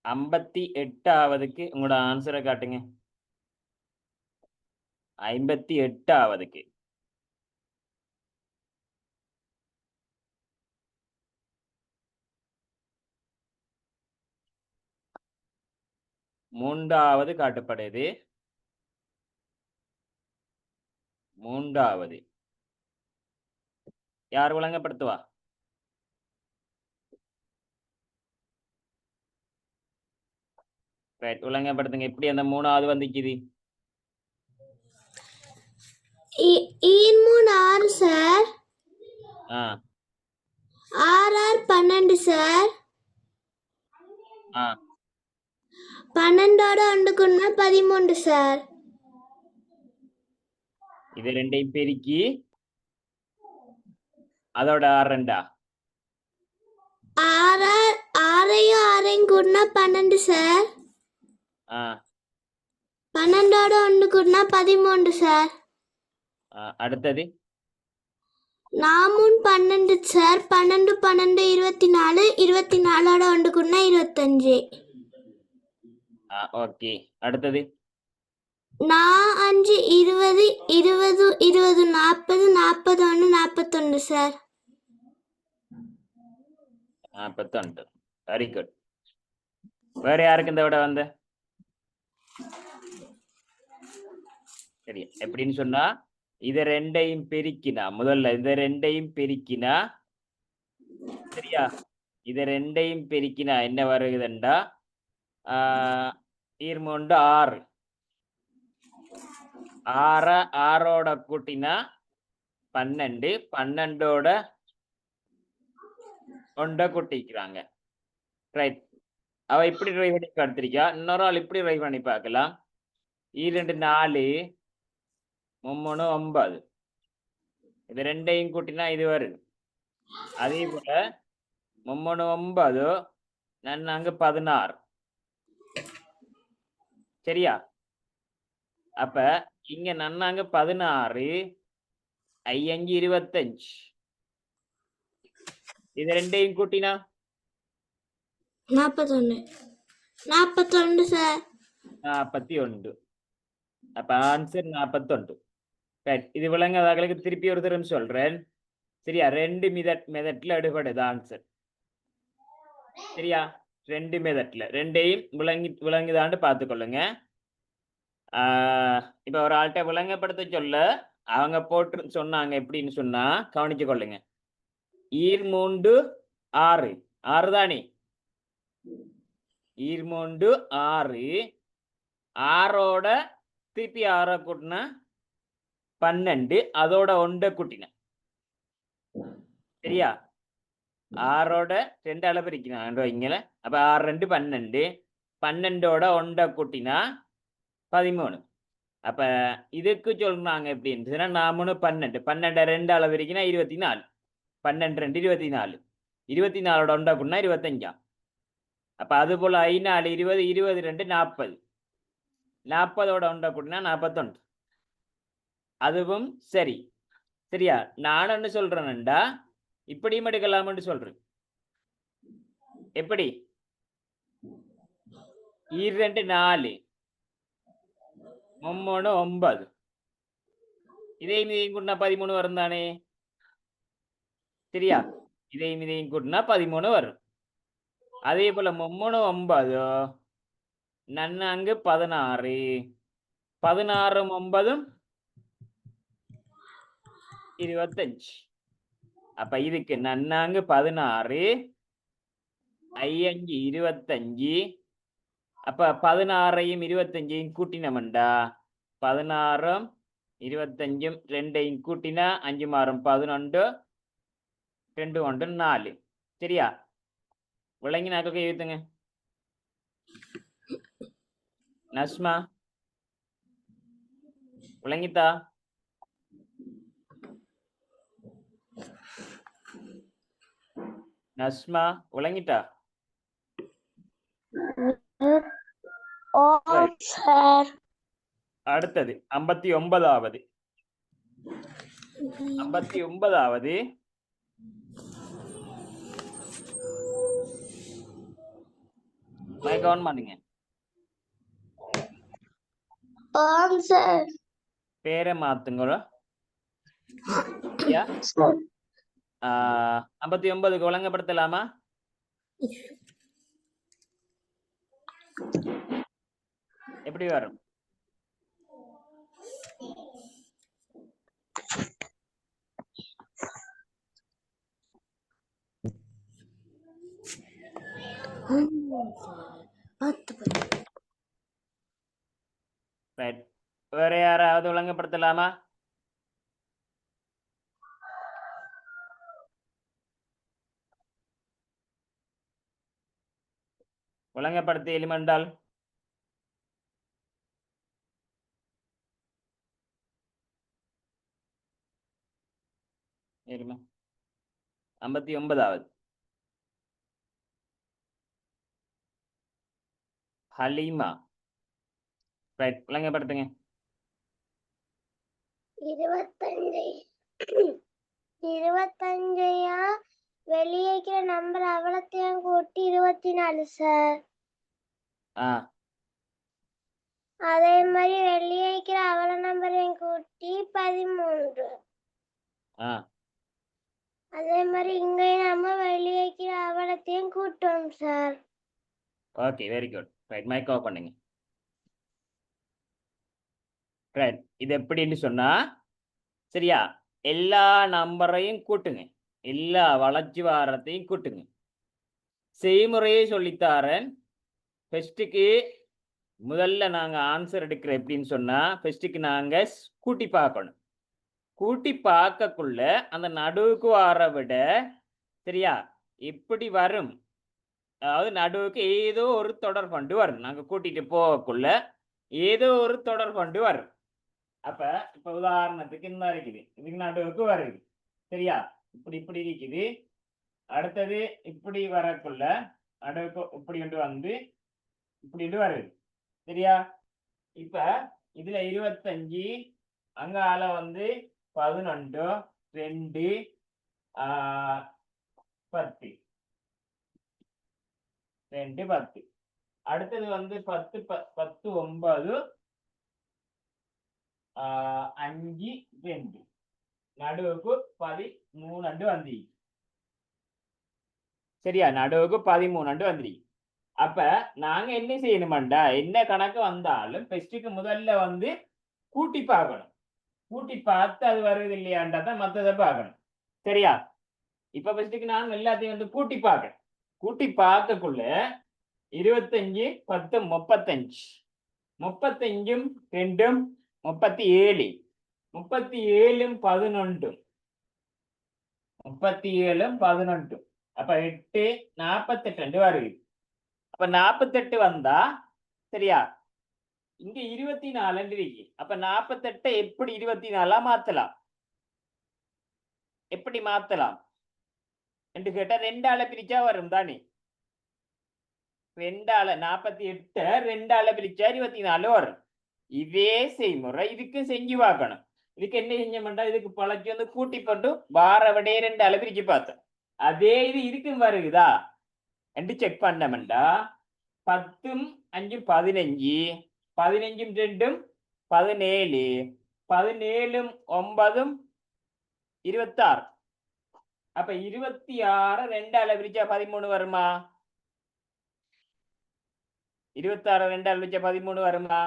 58வதுக்கு உங்களோட ஆன்சரை காட்டுங்க. 58வதுக்கு மூன்றாவது காட்டப்படுது. மூன்றாவது யார் விளங்கப்படுத்துவா? ரைட், விளங்கப்படுத்துங்க. எப்படி அந்த மூணாவது வந்துக்குது? 6 சார். 6 12 சார். 12ஓட 1 13 சார். இது ரெண்டையும் பெருக்கி அதோட 6 6ஐயும் கூட்டினா 12 சார். 12ஓட 1 கூட்டினா 13 சார். அடுத்தது 4 12 சார். 12 12 24. 24ஓட 1 கூட்டினா 25. ஓகே. அடுத்தது 4 5 20 20 20 40 41 41 சார். 41. Very good. வேற யாருக்கு இந்த விட வந்த? சரி, எப்படின்னு சொன்னா இத ரெண்டையும் பெருக்கினா, முதல்ல இந்த ரெண்டையும் பெருக்கினா, சரியா, இத ரெண்டையும் பெருக்கினா என்ன வருகுதுண்டா 6 6ஓட கூட்டினா 12. 12ஓட 1 கூட்டிக்கிறாங்க. ரைட். அவ இப்படி ட்ரை பண்ணி பார்த்திருக்கா. இன்னொரு ஆள் இப்படி ட்ரை பண்ணி பார்க்கலாம். 2 4 3 9. இது ரெண்டையும் கூட்டினா இது வருது. அதே போல 3 9 4 16. சரியா? அப்ப இங்க நன்னாங்க 16 5 25. இது ரெண்டையும் கூட்டினா 41. 41 சார். 41. அப்ப ஆன்சர் 41. ரைட். இது விளங்காதவர்களுக்கு திருப்பி ஒரு தரம் சொல்றேன். சரியா? 2 மெதட்ல எடுபடுது ஆன்சர். சரியா? 2 மெதட்ல ரெண்டையும் விளங்குதான்னு பார்த்துக்கொள்ளுங்க. இப்ப ஒரு ஆள்கிட்ட விளங்கப்படுத்த சொல்ல அவங்க போட்டு சொன்னாங்க. எப்படின்னு சொன்னா கவனிச்சு கொள்ளுங்க. 3 6 6 தானே? 3 6. 6ஓட திருப்பி 6 கூட்டினா 12. அதோட 1 கூட்டின. சரியா? 6ஓட 2 அளவு பிரிக்கணும் இங்கல. அப்ப 6 2 12. 12ஓட 1 கூட்டினா 13. அப்ப இதுக்கு சொல்றாங்க எப்படின்னு சொன்னா 4 12. 12 2 அளவு பிரிக்கினா 24. 12 2 24. 24ஓட 1 கூட்டினா 25. அப்ப அது போல 5 4 20 22 40. 40ஓட 1 கூட்டினா 41. அதுவும் சரி. சரியா? நான் என்ன சொல்றேன்டா இப்படியும் எடுக்கலாம்னு சொல்றேன். எப்படி? 2 4 3 9. இதையும் கூட்டினா 13 வரும் தானே? சரியா? இதையும் கூட்டினா 13 வரும். அதே போல 3 9 நன்னாங்கு 16. 16 9 25. அப்ப இதுக்கு நன்னாங்கு 16 5 25. அப்ப 16ஐயும் 25ஐயும் கூட்டினமண்டா 16 25 2ஐயும் கூட்டினா 5 மாறும் 11 2 1 4. சரியா? விளங்கினாக்க எழுத்துங்க. நஸ்மா விளங்கித்தா? நஸ்மா விளங்கிட்டா? அடுத்தது 59வது. 59வது மைக் ஆன் பண்ணுங்க. ஆம் சார். பேரை மாத்துங்களோ. சரியா? சார் 59க்கு ஒழுங்குபடுத்தலாமா? எப்படி வரும்? ரைட். வேற யாராவது ஒழுங்குபடுத்தலாமா? ஒழுங்குபடுத்தி எலிமெண்டால் இருமா. 59வது ஹலீமா. ரைட், ஒழுங்குபடுத்துங்க. 25 வெளியேக்கிற நம்பர் அவ்வளத்தையும் கூட்டி 24 சார். அதே மாதிரி வெளியேக்கிற அவள நம்பரையும் கூட்டி 13. அதே மாதிரி இங்க நம்ம வெளியேக்கிற அவலத்தையும் கூட்டோம் sir. Okay, very good. Right, mike off பண்ணுங்க. ரைட், இது எப்படின்னு சொன்னா சரியா, எல்லா நம்பரையும் கூட்டுங்க, எல்லா வளர்ச்சி வாரத்தையும் கூட்டுங்க. செய்முறையை சொல்லித்தாரன். ஃபர்ஸ்ட்டுக்கு முதல்ல நாங்க ஆன்சர் எடுக்கிற எப்படின்னு சொன்னா, ஃபர்ஸ்ட்டுக்கு நாங்க கூட்டி பார்க்கணும். கூட்டி பார்க்கக்குள்ள அந்த நடுவுக்கு வர விட சரியா இப்படி வரும். அதாவது நடுவுக்கு ஏதோ ஒரு தொடர் கொண்டு வரும். நாங்க கூட்டிட்டு போகக்குள்ள ஏதோ ஒரு தொடர் கொண்டு வரும். அப்ப இப்ப உதாரணத்துக்கு இந்த இருக்குது, இதுக்கு நடுவுக்கு வருது சரியா, இப்படி இப்படி இருக்குது. அடுத்தது இப்படி வரக்குள்ள நடுவுக்கு இப்படி கொண்டு வந்து இப்படி வருது சரியா. இப்ப இதுல 25, அங்கால வந்து 11, 2, 10, 2, 10. அடுத்தது வந்து 10, 10, 9, 5, 2. நடுவுக்கு 13 வந்து சரியா, நடுவுக்கு 13 வந்து. அப்ப நாங்க என்ன செய்யணுமாண்டா, என்ன கணக்கு வந்தாலும் ஃபர்ஸ்ட்டுக்கு முதல்ல வந்து கூட்டி பார்க்கணும். கூட்டி பார்த்து அது வருது இல்லையாண்டா தான் மற்றதை பார்க்கணும் சரியா. இப்ப ஃபர்ஸ்ட்டுக்கு நாங்க எல்லாத்தையும் வந்து கூட்டி பார்க்கணும். கூட்டி பார்க்கக்குள்ள 25, 10, 35, 35ம் 2ம் 37, 37ம் 11, 37ம் 11. அப்ப 8, 48 வருது. அப்ப 48 வந்தா சரியா, இங்க 24 இருக்கு. அப்ப 48 எப்படி 24 மாத்தலாம்? எப்படி மாத்தலாம் என்று கேட்டா 2ஆல பிரிச்சா வரும் தானே. 2ஆல 48 2ஆல பிரிச்சா 24 வரும். இதே செய்முறை இதுக்கு செஞ்சு பார்க்கணும். இதுக்கு என்ன செஞ்சோம்டா, இதுக்கு பழக்கி வந்து கூட்டி போட்டு வார விடையே 2ஆல பிரிச்சு பார்த்தோம். அதே இது இதுக்கும் வருகுதா என்று செக் பண்ணமெண்டா 10ம் 5ம் 15, 15ம் 2ம் 17, 17ம் 9ம் 26. அப்ப 26 2ஆல பிரிச்சா 13 வருமா? 26 2ஆல பிரிச்சா 13 வருமா?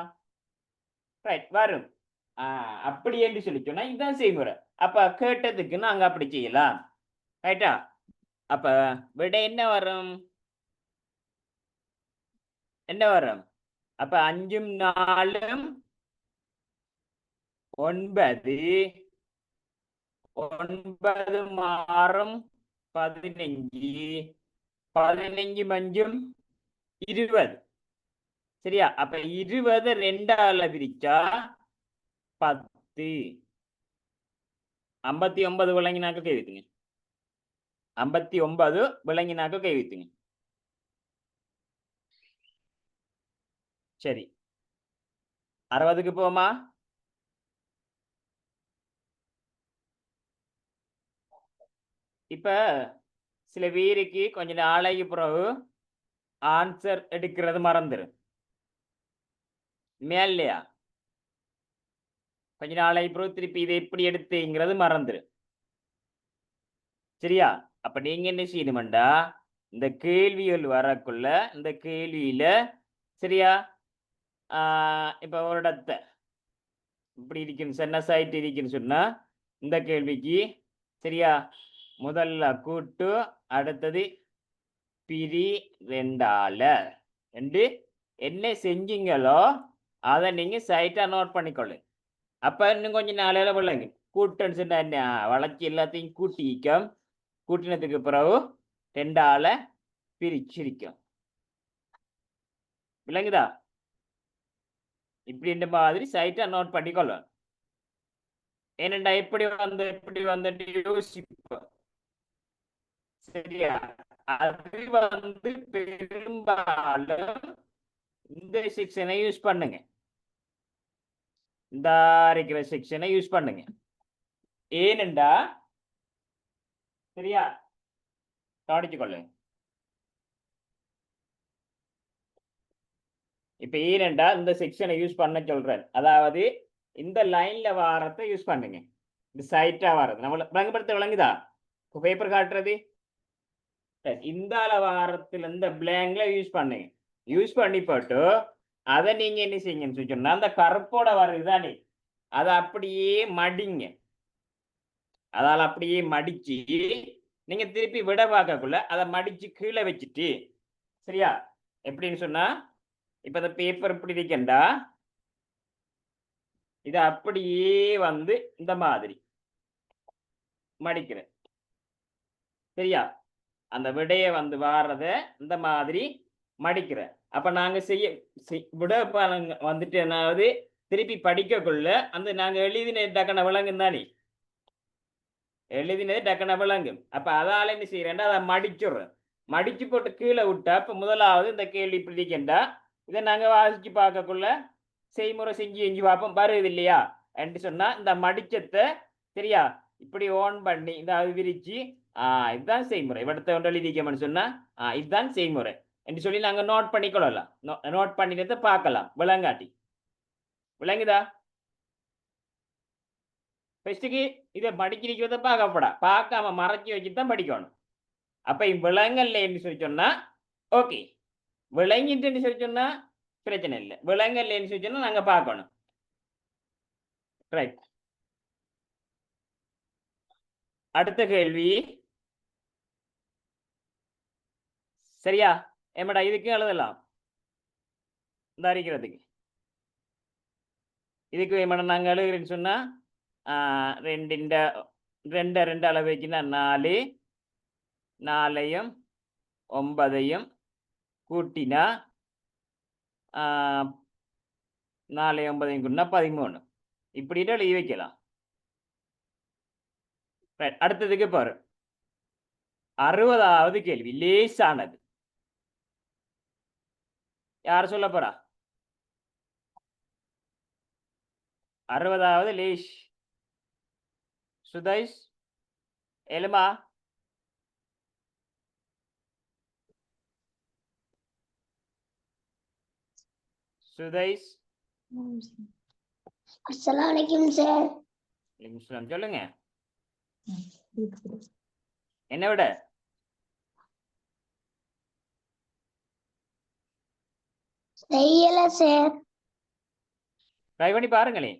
ரைட், வரும். அப்படி என்று சொல்லி சொன்னா இதுதான் செய்முறை. அப்ப கேட்டதுக்கு நாங்க அப்படி செய்யலாம். ரைட்டா? அப்ப விட என்ன வரும்? என்ன வரும்? அப்ப 5ம் 4ம் 9, 9ம் 6ம் 15, 15ம் 5ம் 20 சரியா. அப்ப 20 2ஆல பிரிச்சா 10. 59 விளங்கினாக்க கை வைத்துங்க. 59 விளங்கினாக்க கை வைத்துங்க. சரி, 60க்கு போமா? இப்ப சில பேருக்கு கொஞ்ச நாளைக்கு பிறகு ஆன்சர் எடுக்கிறது மறந்துடும் இல்லையா? கொஞ்ச நாளை அப்புறம் திருப்பி இதை எப்படி எடுத்தீங்கிறது மறந்துடும். சரியா? அப்ப நீங்க என்ன செய்யணும்டா, இந்த கேள்விகள் வரக்குள்ள இந்த கேள்வியில சரியா இப்ப ஒரு இடத்தை இப்படி இருக்குன்னு சொன்ன சைட் இருக்குன்னு சொன்னா இந்த கேள்விக்கு சரியா முதல்ல கூட்டு அடுத்தது பிரி ரெண்டால என்று என்ன செஞ்சீங்களோ அதை நீங்க சைட்டா நோட் பண்ணிக்கொள்ளு. அப்ப இன்னும் கொஞ்சம் நாளையில விளங்கு கூட்டுன்னு சொன்னா என்ன வளர்ச்சி எல்லாத்தையும் கூட்டிக்கும் கூட்டினதுக்கு பிறகு ரெண்டால பிரிச்சிருக்கும். விளங்குதா? இப்படி இந்த மாதிரி சைட்டா நோட் பண்ணிக்கொள்ளும். ஏனண்டா எப்படி வந்துட்டு யோசிப்போம். சரியா? அது பெரும்பாலும் இந்த செக்ஷனை யூஸ் பண்ணுங்க. இந்த இருக்கிற செக்ஷனை யூஸ் பண்ணுங்க. ஏனண்டா சரியா கவனிச்சு கொள்ளுங்க. இப்ப ஏனண்டா இந்த செக்ஷனை யூஸ் பண்ண சொல்றேன். அதாவது இந்த லைன்ல வாரத்தை யூஸ் பண்ணுங்க. இந்த சைட்டா வாரது நம்ம விளங்குபடுத்த விளங்குதா? பேப்பர் காட்டுறது இந்த வாரத்தில் இந்த பிளாங்க்ல யூஸ் பண்ணுங்க. யூஸ் பண்ணி போட்டு அதை நீங்க என்ன செய்யுங்கன்னு சொன்னா அந்த கருப்போட வருதுதானே அதை அப்படியே மடிங்க. அதால அப்படியே மடிச்சு நீங்க திருப்பி விட பார்க்கக்குள்ள அதை மடிச்சு கீழே வச்சுட்டு சரியா எப்படின்னு சொன்னா இப்ப இந்த பேப்பர் இப்படி இருக்கண்டா இதை அப்படியே வந்து இந்த மாதிரி மடிக்கிறேன். சரியா? அந்த விடைய வந்து வாரத இந்த மாதிரி மடிக்கிறேன். அப்ப நாங்க செய்ய விட வந்துட்டு என்னாவது திருப்பி படிக்கக்குள்ள அந்த நாங்க எழுதின டக்கன விளங்கும் தானே எழுதினது டக்கன விளங்கும். அப்ப அதால என்ன செய்யறேன்டா அதை மடிச்சுடுறேன். மடிச்சு போட்டு கீழே விட்டா இப்ப முதலாவது இந்த கேள்வி இப்படி இருக்கண்டா இதை நாங்க வாசிச்சு பார்க்கக்குள்ள செய்முறை செஞ்சு பார்ப்போம் வருது இல்லையா என்று சொன்னா இந்த மடிச்சத்தை சரியா இப்படி ஓன் பண்ணி இந்த விரிச்சு இதுதான் செய்முறை இவடத்தை ஒன்று எழுதிக்கணும்னு சொன்னா இதுதான் செய்முறை என்று சொல்லி நாங்க நோட் பண்ணிக்கொள்ளலாம். நோட் பண்ணிக்கிறத பார்க்கலாம் விளங்காட்டி. விளங்குதா? ஃபர்ஸ்ட்டுக்கு இதை படிக்கிறத பார்க்காம மறைச்சி வச்சுதான் படிக்கணும். அப்ப விளங்கல்லைன்னு சொல்லி சொன்னா ஓகே, விளங்கிட்டுன்னு சொல்லி சொன்னா பிரச்சனை இல்லை. விளங்கல்லைன்னு சொல்லி சொன்னா நாங்க பார்க்கணும். ரைட். அடுத்த கேள்வி சரியா ஏமாடா இதுக்கு எழுதலாம். இந்த அறிக்கிறதுக்கு இதுக்கு ஏமாடா நாங்க எழுதுறேன்னு சொன்னா ரெண்டு அளவு வச்சுன்னா 4 4ஐயும் 9ஐயும் கூட்டினா 4 9ஐயும் கூட்டினா 13 இப்படிட்டு எழுதி வைக்கலாம். அடுத்ததுக்கு பாரு 60வது கேள்வி லேசானது. யார் சொல்ல போறா? 60வது லேஷ் சுதைஷ் எலுமா சுதைஷ். அஸ்ஸலாமு அலைக்கும் சார். வலைக்கும் சொல்லுங்க. என்ன விட செய்யல சார். ட்ரை பண்ணி பாருங்களே.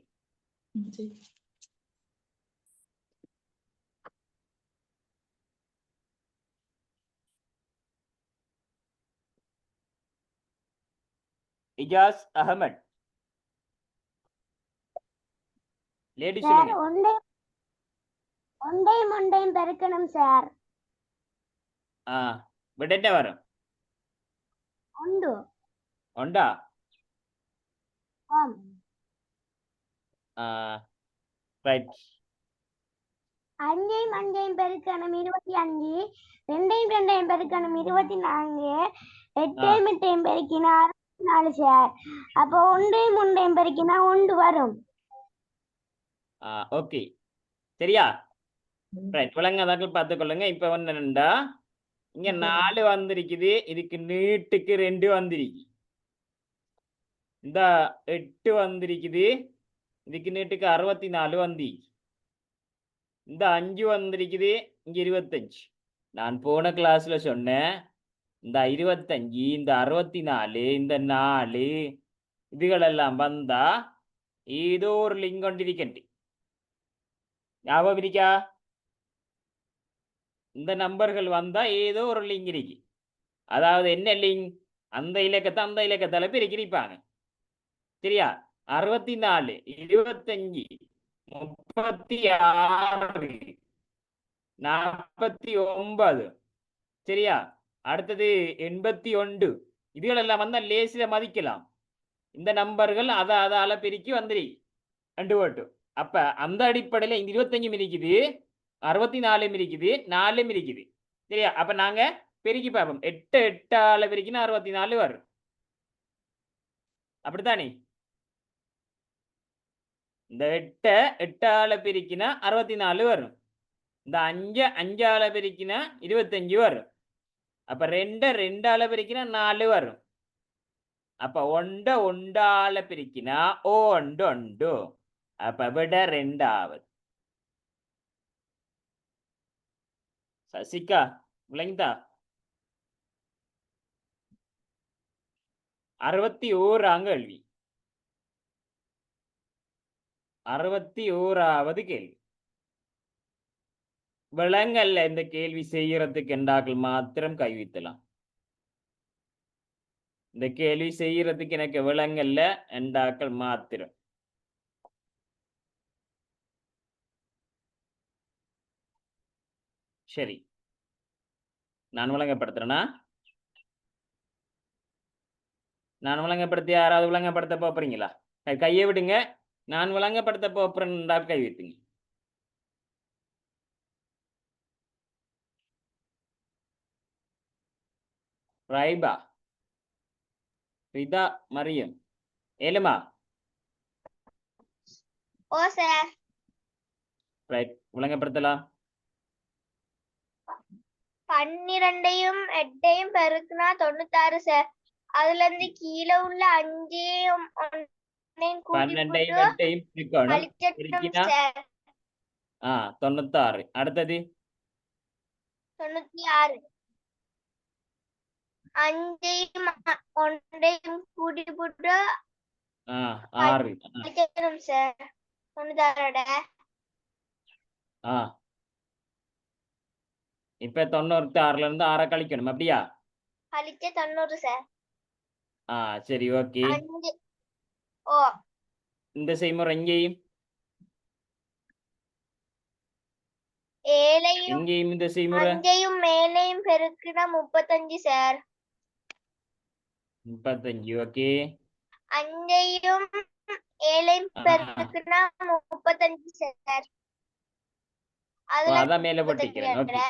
இஜாஸ் அஹமத் லேடி சொல்லுங்க. ஒண்டையும் பெருக்கணும் சார். விட என்ன வரும்? ஒண்டா? ரைட். 5ஐயும் பெருக்கணும் 25, 2ஐயும் பெருக்கணும் 24, 8ஐயும் பெருக்கினா 64 சார். அப்போ 1ஐயும் பெருக்கினா 1 வரும். ஓகே சரியா? ரைட். விளங்காதாக்கள் பார்த்துக்கொள்ளுங்க. இப்ப என்னண்டா இங்க 4 வந்திருக்குது, இதுக்கு நீட்டுக்கு 2 வந்திருக்கு. இந்த 8 வந்திருக்குது, இதுக்கு நீட்டுக்கு 64 வந்திருக்கு. இந்த 5 வந்திருக்குது, இங்க 25. நான் போன கிளாஸ்ல சொன்னேன், இந்த 25, இந்த 64, இந்த 4 இதுகளெல்லாம் வந்தா ஏதோ ஒரு லிங்க் கொண்டிருக்கண்டு. ஞாபகம் இருக்கா? இந்த நம்பர்கள் வந்தா ஏதோ ஒரு லிங்க் இருக்கு. அதாவது என்ன லிங்க்? அந்த இலக்கத்தை அந்த இலக்கத்தால பிரிக்கிருப்பாங்க. சரியா? 64, 25, 36, 49. சரியா? அடுத்தது 81. இதுகளெல்லாம் வந்தா லேசில மதிக்கலாம். இந்த நம்பர்கள் அதால பிரிக்கி வந்துரு 2 வட்டும். அப்ப அந்த அடிப்படையில இந்த 25 இருக்குது, 64 இருக்குது, 4 இருக்குது. சரியா? அப்ப நாங்க பெருக்கி பார்ப்போம். 8 8ஆல பெருக்கினா 64 வரும். அப்படித்தானே? இந்த 8 8ஆல பெருக்கினா 64 வரும். இந்த 5 5ஆல பெருக்கினா 25 வரும். அப்ப 2 2ஆல பெருக்கினா 4 வரும். அப்ப 1 1ஆல பெருக்கினா 1 1. அப்ப விட 2ஆவது. சசிகா விளங்கிட்டா? 61ஆம் கேள்வி. 61ஆவது கேள்வி. விளங்கல்ல இந்த கேள்வி செய்யறதுக்கு என்றாக்கள் மாத்திரம் கைவித்தலாம். இந்த கேள்வி செய்யறதுக்கு எனக்கு விளங்கல்ல என்றாக்கள் மாத்திரம். சரி, நான் விளங்கப்படுத்துறேனா? நான் விளங்கப்படுத்தி யாராவது விளங்கப்படுத்த போறீங்களா? கையை விடுங்க. நான் விளங்கப்படுத்த போறேன் கை வைத்துங்க. ரைபா, ரிதா, மரியம், ஏலுமா. ஓ சார். ரைட், விளங்கப்படுத்தலாம். 12யும் 8யும் பெருக்குனா 96 சார். அதுல இருந்து கீழே உள்ள 5யும் 1யும் கூட்டி 12யும் போட்டு 8யும் பிரிக்கணும். கழிச்சிடணும் பிரிக்கினா சார். 96. அடுத்தது 96. 5யும் 1யும் கூட்டி போட்டு 6. கழிச்சிடணும் சார். 96ஓட இப்ப 96ல இருந்து 6 கழிக்கணும். அப்படியா? கழிச்ச 90 சார். சரி, ஓகே. 5 ஓ இந்த செய்முறை எங்கேயும் 7யும் எங்கேயும் இந்த செய்முறை 5யும் மேலையும் பெருக்குனா 35 சார். 35. ஓகே. 5யும் 7யும் பெருக்குனா 35 சார். அதுல அதான் மேல போட்டிக்கிறேன். ஓகே.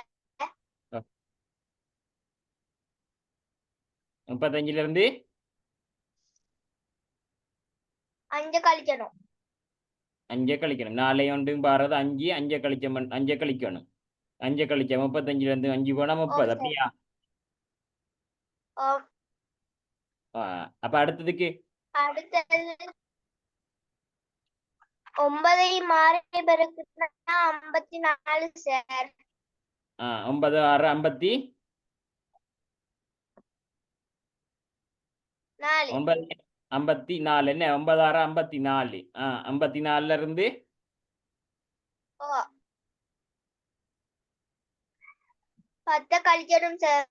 35ல இருந்து 5 கழிக்கணும். 5 கழிக்கணும். 4 ஒன்றும் பாரது 5 5 கழிக்கணும். 5 கழிச்ச 35ல இருந்து 5 போனா 30. அப்படியா? அப்ப அடுத்ததுக்கு அடுத்தது 9யும் 6யும் பெருக்குனா 54 சார். 9 6 54. 54 என்ன? 9 6 54. 54ல இருந்து 10 கழிக்கணும் சார்.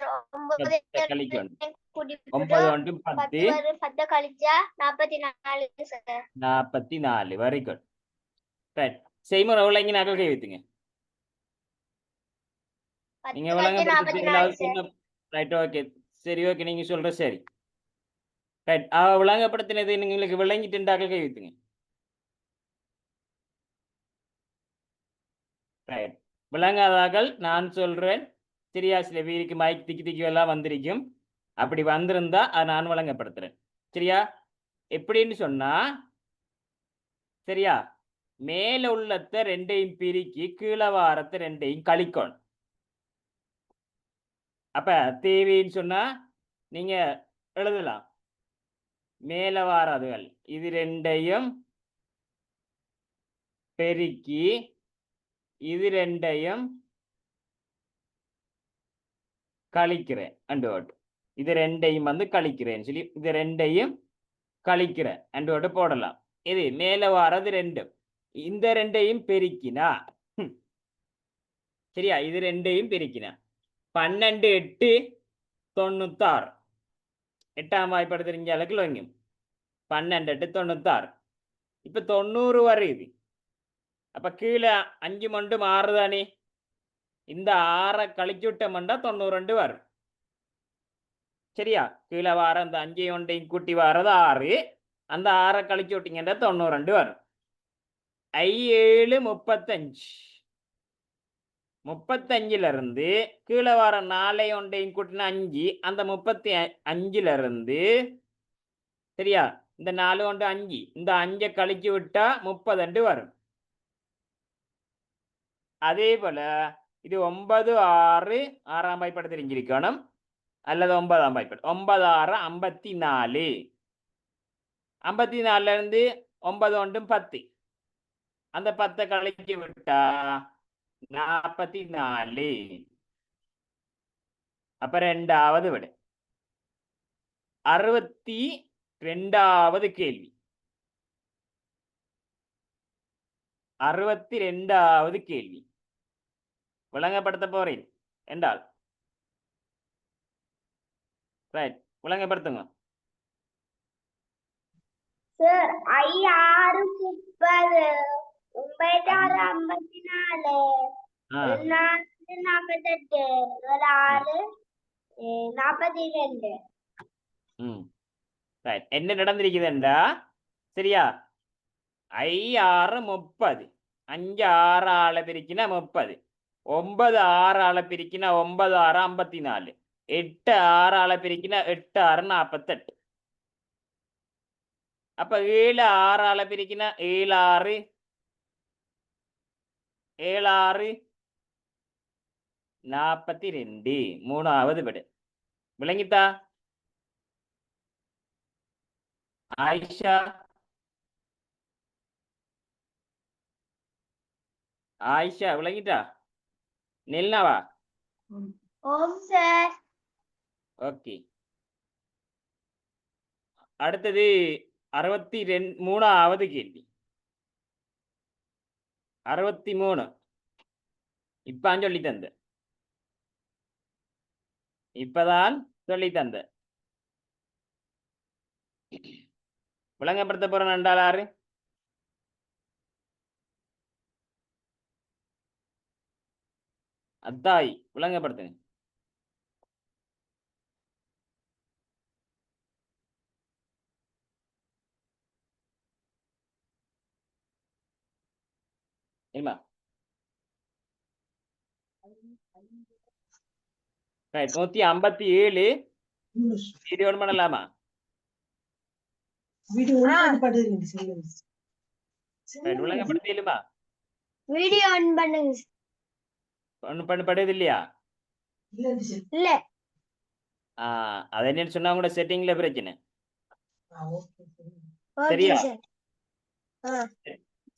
10 கழிக்கணும். 9 ஒன்று 10. 10 கழிச்சா 44 சார். 44. Very good. ரைட். செய்முறை விளங்கி நகல் கை வைத்துங்க. நீங்க விளங்கப்படுத்தினது ரைட். ஓகே, சரி, ஓகே. நீங்க சொல்ற சரி. ரைட். விளங்கப்படுத்தினது உங்களுக்கு விளங்கிட்டு கை வைத்துங்க. ரைட். விளங்காதாக்கள் நான் சொல்றேன். சரியா? சில பேருக்கு மைக் திக்கி திக்கி எல்லாம் வந்திருக்கும். அப்படி வந்திருந்தா அதை நான் விளங்கப்படுத்துறேன். சரியா? எப்படின்னு சொன்னா, சரியா, மேல உள்ளத்தை 2யும் பிரிக்கி கீழே வாரத்தை 2யும் கழிக்கணும். அப்ப தேவைன்னு சொன்னா நீங்க எழுதலாம். மேல வாரதுகள் இது ரெண்டையும் பெருக்கி இது ரெண்டையும் கழிக்கிறேன் அண்டோட்டு. இது ரெண்டையும் வந்து கழிக்கிறேன்னு சொல்லி இது ரெண்டையும் கழிக்கிறேன் அண்டோட்டு போடலாம். இது மேல வாரது ரெண்டும் இந்த ரெண்டையும் பெருக்கினா சரியா, இது ரெண்டையும் பெருக்கினா 12 8 96. 8ஆம் வாய்ப்பாடு தெரிஞ்ச அளவுக்கு வைங்க. 12 8 96. இப்ப 90 வருது. அப்ப கீழே 5 மண்டு மாறுதானே, இந்த 6 கழிச்சு விட்டோம்னா 92 வரும். சரியா, கீழே வார அந்த 5 ஒன்றையும் கூட்டி வாரது 6, அந்த 6 கழிச்சு விட்டீங்கன்னா 92 வரும். 7 35. 35ல இருந்து கீழே வார 4 ஒன்றையும் கூட்டினா 5, அந்த 35ல இருந்து சரியா, இந்த 4 ஒன்று 5, இந்த 5 கழிச்சு விட்டா 32 வரும். அதே போல இது 9 6 6ஆம் வாய்ப்பாடு தெரிஞ்சிருக்கணும், அல்லது 9ஆம் வாய்ப்பாடு. 9 6 54. 54ல இருந்து 9 ஒன்றும் 10, அந்த 10 கழிச்சு விட்டா 44. அப்ப 2வது விட 62வது கேள்வி. 62வது கேள்வி விளங்கப்படுத்த போறேன் என்றால் ரைட், விளங்கப்படுத்துங்க. சார் 6 30 9 6 54 4 48 6 42. ரைட், என்ன நடந்திருக்குதுண்டா சரியா, 6 30, 5 6 ஆளை பிரிக்கினா 30, 9 6 ஆளை பிரிக்கினா 9 6 54, 8 6 ஆளை பிரிக்கினா 8 6 48. அப்ப 7 6 ஆளை பிரிக்கினா 7 6 42. 3வது விட விளங்கித்தா ஆயிஷா? ஆயிஷா விளங்கிட்டா? நில்னாவா? ஓம் சார். ஓகே, அடுத்தது 63வது கேள்வி. 63 இப்பதான் சொல்லி தந்த, இப்பதான் சொல்லி தந்த. விளங்கப்படுத்த போற நண்டாளாரு? அத்தாய் விளங்கப்படுத்துங்க. இல்லையா? ரைட், 157 வீடியோ ஆன் பண்ணலாமா? ரைட், விளங்கப்படுத்தலுமா? வீடியோ ஆன் பண்ணுங்க. ஒன்னும் பண்ணப்படுது இல்லையா? இல்ல. அது என்னன்னு சொன்னா கூட செட்டிங்ல பிரச்சனை. ஓகே சரியா, சார்.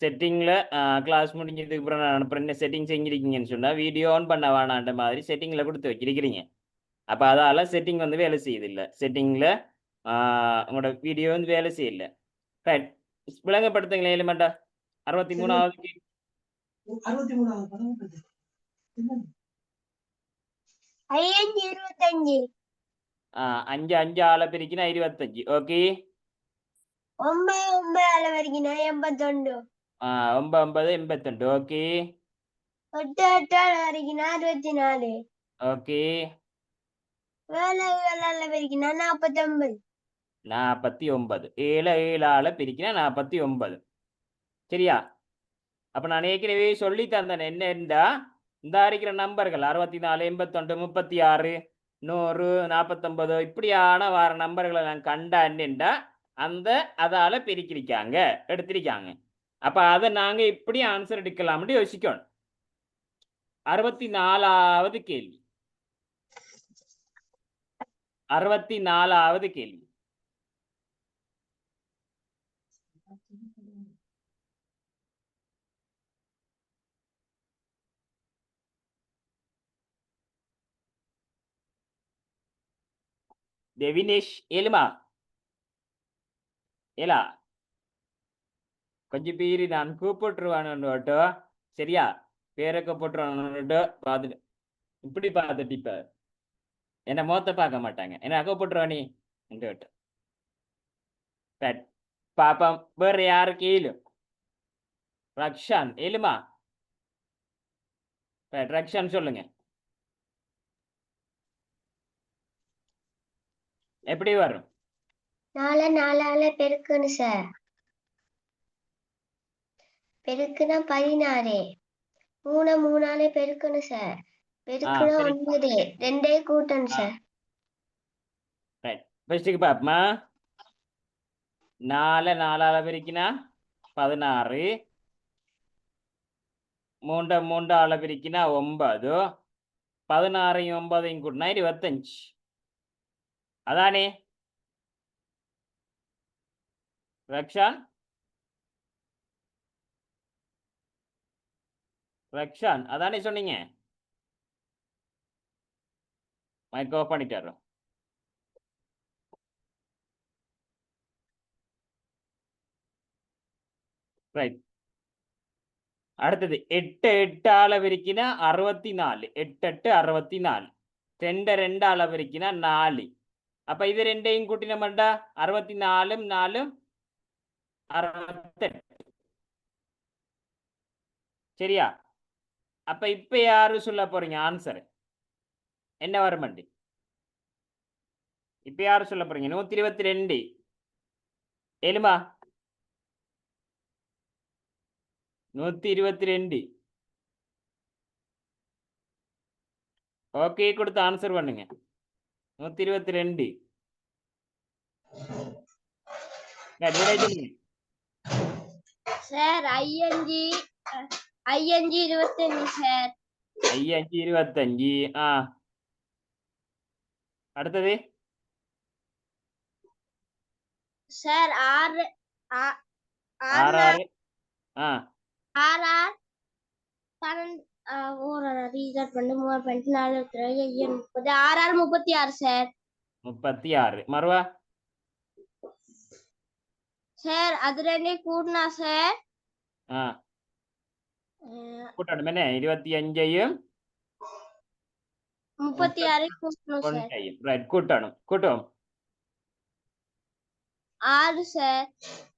செட்டிங்ல கிளாஸ் முடிஞ்சதுக்கு அப்புறம் நான் அனுப்புறேன். செட்டிங் செஞ்சிருக்கீங்கன்னு சொன்னா வீடியோ ஆன் பண்ண வேணான்ற மாதிரி செட்டிங்ல கொடுத்து வச்சிருக்கிறீங்க. அப்ப அதால செட்டிங் வந்து வேலை செய்யுது இல்லை, செட்டிங்ல உங்களோட வீடியோ வந்து வேலை செய்யல. ரைட், விளங்கப்படுத்துங்களேன் எலிமெண்டா. 63வது 25. 5 5 ஆளை பிரிக்கினா 25. ஓகே, 9 9 ஆளை வரைக்கும் 82. 9 9 82. ஓகே 8 8 ஆளை வரைக்கும் 64. ஓகே 7 7 ஆளை வரைக்கும் 49. 49. 7 7 ஆளை பிரிக்கினா 49. சரியா, அப்ப நான் ஏற்கனவே சொல்லி தந்தேன் என்னண்டா, இந்த இருக்கிற நம்பர்கள் 64 81 36 100 49 இப்படியான வார நம்பர்களை நான் கண்டாண்டா அந்த அதால பிரிக்கிருக்காங்க எடுத்திருக்காங்க. அப்ப அதை நாங்க இப்படி ஆன்சர் எடுக்கலாம்னு யோசிக்கணும். 64வது கேள்வி. 64வது கேள்வி. டெவினேஷ் ஏழுமா ஏலா கொஞ்சம் பேர் நான் கூப்பிட்டுருவானோட்டோ சரியா பேரை கூப்பிட்டுருவானோட்டோ பார்த்துட்டு இப்படி பார்த்துட்டு இப்ப என்ன மோத்த பார்க்க மாட்டாங்க என்ன கூப்பிட்டுருவானி பாப்பம் வேற யாருக்கு ஏலும் ரக்ஷான் ஏழுமா ரக்ஷான் சொல்லுங்க எப்படி வரும் 4 4 பெருக்குன்னு சார் பெருக்குனா 16 3 3 பெருக்கணும் சார் பெருக்குனா 9 2 கூட்டணும் சார் ஃபர்ஸ்ட்டுக்கு பாப்பமா 4 4 பெருக்கினா 16 3 3 பெருக்கினா 9 16 9 கூட்டினா 25 அதானே ரக்ஷான் ரக்ஷான் அதானே சொன்னீங்க மைக் ஆஃப் பண்ணிட்டாரு ரைட் அடுத்தது 8 8 விரிக்கினா 64 8 8 64 2 2 விரிக்கினா 4 அப்ப இது ரெண்டையும் கூட்டினோம்டா 64 4 68 சரியா அப்ப இப்ப யாரு சொல்ல போறீங்க ஆன்சர் என்ன வருமண்டி இப்ப யாரு சொல்ல போறீங்க 122 ஏழுமா 122 ஓகே கொடுத்து ஆன்சர் பண்ணுங்க 122 சார் 5 25 சார் 5 25 அடுத்தது சார் 6 6 6 6 ரீசார்ட் பண்ணி 3 4 36 சார் 36 மறுவா சார் அது ரெண்டே கூட்டினா சார் கூட்டணும் என்ன 25ஐயும் 36 கூட்டணும் சார் ரைட் கூட்டணும் கூட்டும் 6 சார்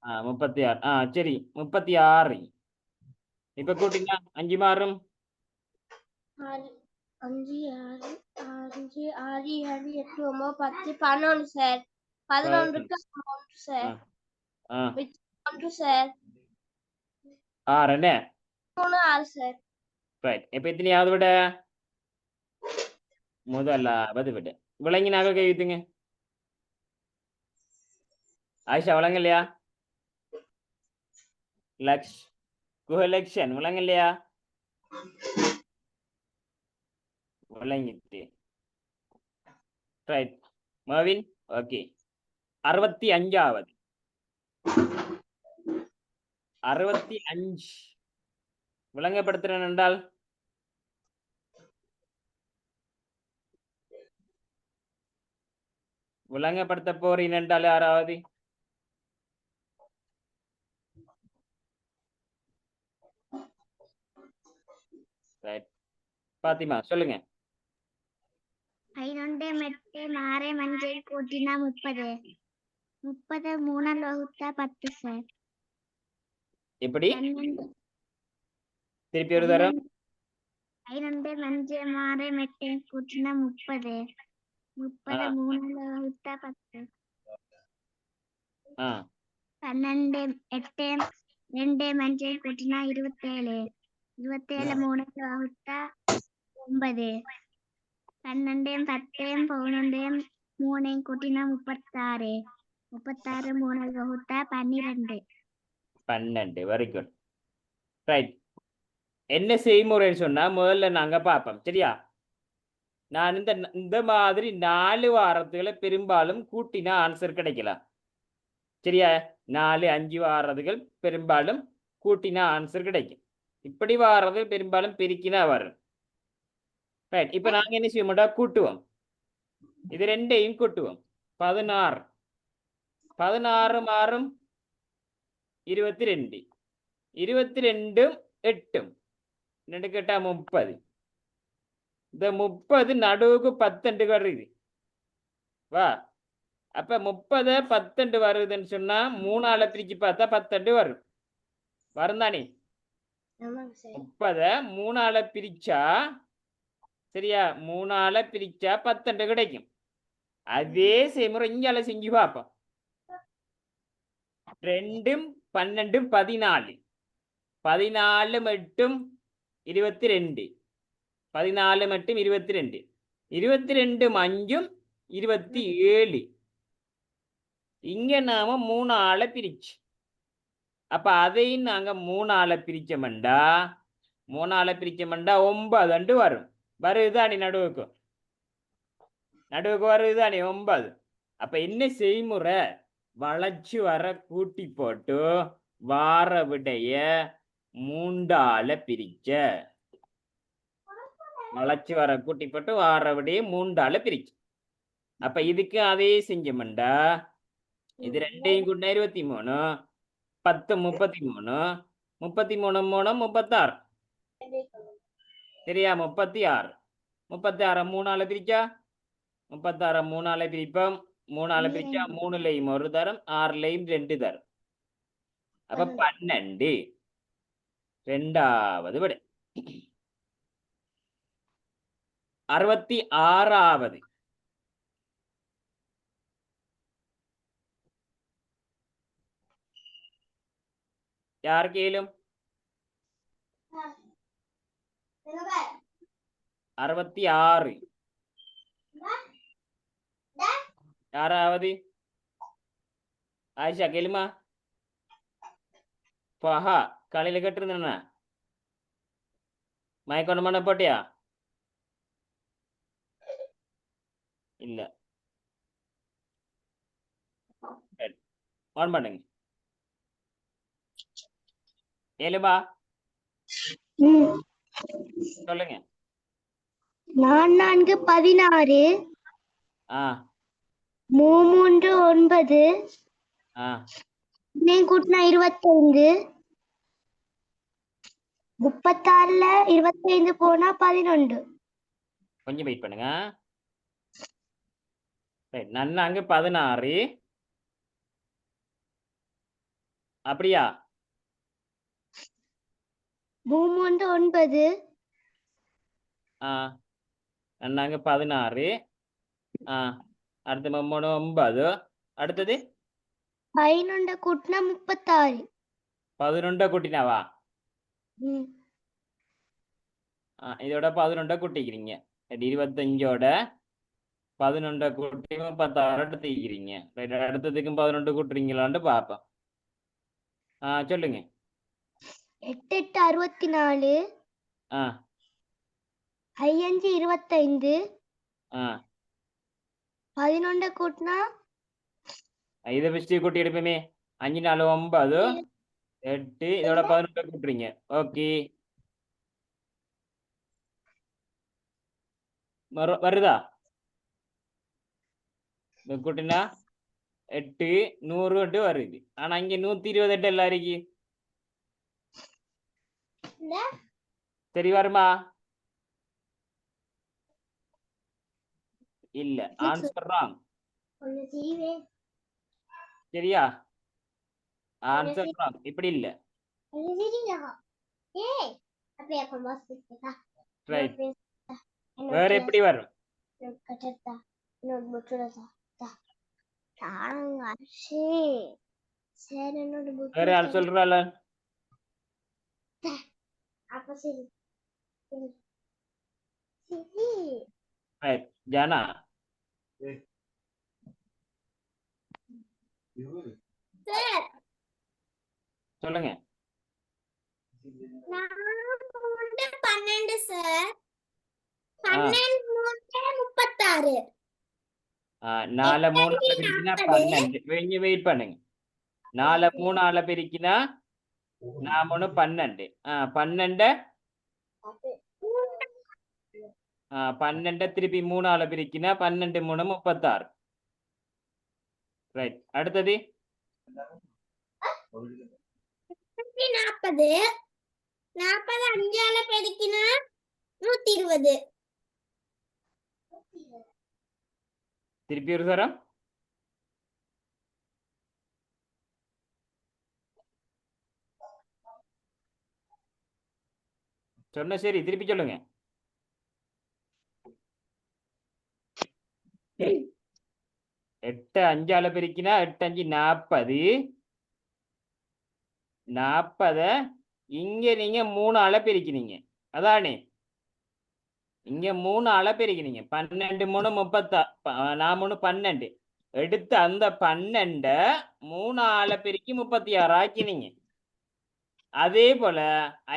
36 சரி 36 இப்ப கூட்டினா 5 மாறும் 5 6 5 6 7 8 9 10 11 சார் 11க்கு 1 சார் 1 சார் 6 என்ன 3 6 சார் ரைட் இப்ப எத்தனையாவது விட முதலாவது விட விளங்கினாக கைவித்துங்க ஆயிஷா விளங்க இல்லையா குஹலக்ஷன் விளங்க இல்லையா விளங்கிட்டு ரைட் மர்வின் ஓகே 65வது 65 விளங்கப்படுத்துறேன் என்றால் விளங்கப்படுத்த போறீன் என்றால் யாராவது பாத்திமா சொல்லுங்க 11 8 6 5 கூட்டினா 30 30 3 வகுத்தா 10 சார் எப்படி திருப்பி ஒரு தரம் 11 5 6 8 கூட்டினா 30 30 3 வகுத்தா 10 12 8 2 5 கூட்டினா 27 27 3 வகுத்தா 9 12 10 11 3 கூட்டினா 36 36 3 வகுத்தா 12 12 வெரி குட் ரைட் என்ன செய்முறைன்னு சொன்னா முதல்ல நாங்க பார்ப்போம் சரியா நான் இந்த மாதிரி 4 வாரத்துகளை பெரும்பாலும் கூட்டினா ஆன்சர் கிடைக்கலாம். சரியா? 4 5 வாரதுகள் பெரும்பாலும் கூட்டினா ஆன்சர் கிடைக்கும். இப்படி வாரது பெரும்பாலும் பெருக்கினா வரும். ரைட். இப்ப நாங்க என்ன செய்ய மாட்டோம், கூட்டுவோம். இது ரெண்டையும் கூட்டுவோம். 16 16 மாறும் 22 22 8 2 கேட்டா 30. இந்த 30 நடுவுக்கு 10 வருது. வா, அப்ப 30 10 வருதுன்னு சொன்னா 3ஆல பிரிச்சு பார்த்தா 10 வரும். வரும் தானே? 30 3ஆல பிரிச்சா, சரியா, 3ஆல பிரிச்சா 10 கிடைக்கும். அதே செய்முறை இங்கால செஞ்சு பார்ப்போம். 2 12 14 14 மட்டும் 22 14 மட்டும் 22 22 5 27. இங்க நாம 3ஆல பிரிச்சு, அப்ப அதையும் நாங்க 3ஆல பிரிச்சோம்டா 3ஆல பிரிச்சோம்டா 9 வரும். வருதுதானே? நடுவுக்கு வருதுதானே 9. அப்ப என்ன செய்முறை, வளைச்சு வர கூட்டி போட்டு வார விடைய 3ஆல பிரிச்ச, வளைச்சு வர கூட்டி போட்டு வார விடைய 3ஆல பிரிச்சு. அப்ப இதுக்கு அதே செஞ்சோம்டா, இது ரெண்டையும் கூட்டினா 23 10 33 33 3 36. சரியா? 36 36 3ஆல பிரிச்சா 36 3ஆல பிரிப்போம். 3ஆல பிரிச்சா 3லயும் 1 தரம், 6லயும் 2 தரம். அப்ப 12 2ஆவது விடை. 66ஆவது யாருக்கு ஏலும்? 66 யாராவது? ஆயிஷா கேளுமா? பஹா காலையில கேட்டிருந்தேன்னா மயக்கொண்டு பண்ண போட்டியா? இல்ல, ஆன் பண்ணுங்க. ஏழுபா சொல்லுங்க. 4 16 ஆ 3 9 ஆ கூட்டினா 25 36ல 25 போனா 11. கொஞ்சம் வெயிட் பண்ணுங்க. நன்னாங்க 16 அப்படியா? 3 9 ஆ நன்னாங்க 16. ஆ அடுத்து 3 9. அடுத்தது 11 கூட்டினா 36. 11 கூட்டினாவா? இதோட 11 கூட்டிக்கிறீங்க. 25ஓட 11 கூட்டி 36 எடுத்துக்கிறீங்க. அடுத்ததுக்கும் 11 கூட்டுறீங்களான்னு பார்ப்போம். சொல்லுங்க. 8 8 64 ஆ 5 25 ஆ 11 கூட்டினா இதை ஃபஸ்ட்டு கூட்டி எடுப்போமே. 5 4 9 8 இதோட 11 கூட்டுறீங்க. ஓகே, வருதா? கூட்டினா 8 100 வருது. ஆனா இங்க 128 எல்லாம் இருக்கு. சரி வருமா? இல்ல, ஆன்சர் ராங். சரியா? Answer wrong. இப்படி இல்ல. ரைட். வேற எப்படி வரும்? வேற ஆள் சொல்றால? ரைட். ஜானா சொல்லுங்க. 12 சார். 36 4 3 பிரிக்கினா 12 வெயிட் பண்ணுங்க 4 3 பிரிக்கினா 4 12 12 12 திருப்பி 3 பிரிக்கினா 12 3 36 ரைட் அடுத்தது 40 5 பெருக்கினா 120 திருப்பி ஒரு தரம் சொன்ன சரி திருப்பி சொல்லுங்க 8 5 பெருக்கினா 8 5 40 40 இங்க நீங்க 3 பெருக்கினீங்க அதானே இங்க 3 பெருக்கினீங்க 12 3 36 12 எடுத்து அந்த 12 3 பெருக்கி 36 ஆக்கினீங்க அதே போல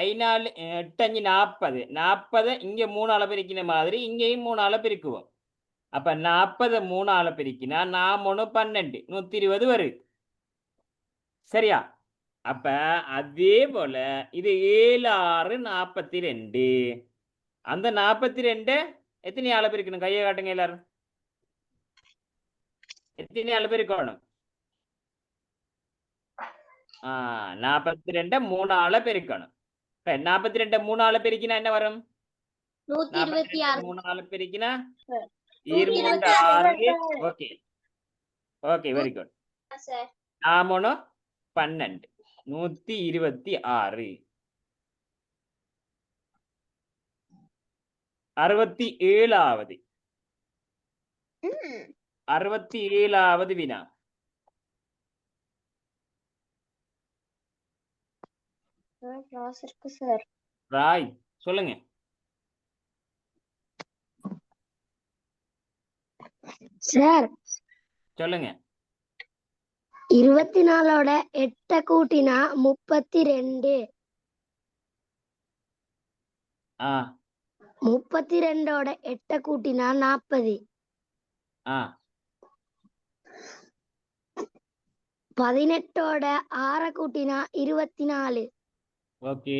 5 8 5 40 40 இங்க 3 பெருக்கின மாதிரி இங்கேயும் 3 பெருக்குவோம் அப்ப 40 3 பெருக்கினா 4 12 120 வருது சரியா அப்ப அதே போல இது 7 6 42 அந்த 42 எத்தனை ஆள பிரிக்கணும் கையை காட்டுங்க எல்லாரும் எத்தனை ஆள பிரிக்கணும் 42 3 ஆள பெருக்கணும் 42 3 ஆள பெருக்கினா என்ன வரும் 3 ஆள பெருக்கினா 26 ஓகே ஓகே வெரி குட் 4 12 126 67வது 67வது வினா ராய் சொல்லுங்க சார் சொல்லுங்க 24ஓட 8 கூட்டினா 32 32ஓட 8 கூட்டினா 40 18ஓட 6 கூட்டினா 24 ஓகே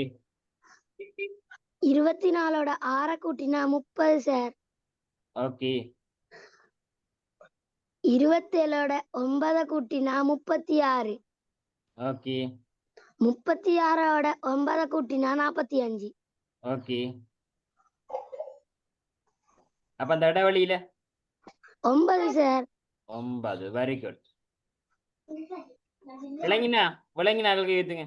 24ஓட 6 கூட்டினா 30 சார் ஓகே 27ஓட 9 கூட்டினா 36 ஓகே 36ஓட 9 கூட்டினா 45 ஓகே அப்ப அந்த இடைவெளியில 9 சார் 9 வெரி குட் விளங்கினா ஏத்துங்க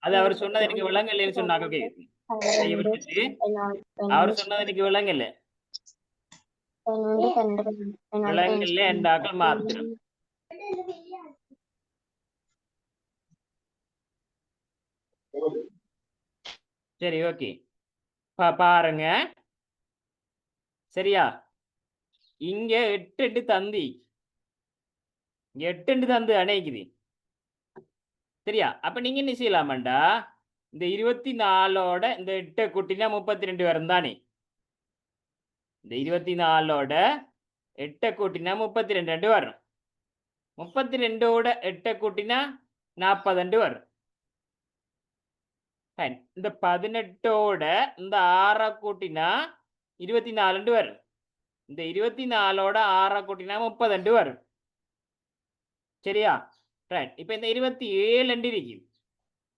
அது அவர் சொன்னது எனக்கு விளங்கலைன்னு சொன்னாங்க அவர் சொன்னது எனக்கு விளங்கல விளங்கல என்றாக்கள் மாத்திரம் சரி ஓகே பாருங்க சரியா இங்க 8 தந்தி இங்க 8 தந்து அணைக்குது சரியா அப்ப நீங்க என்ன செய்யலாமாண்டா இந்த 24ஓட இந்த 8 கூட்டினா 32 வரும் தானே இந்த 24ஓட 8 கூட்டினா 32 வரும் 32ஓட 8 கூட்டினா 42 வரும் இந்த 18ஓட இந்த 6 கூட்டினா 24 வரும் இந்த 24ஓட 6 கூட்டினா 32 வரும் சரியா ரைட் இப்ப இந்த 27 இருக்கு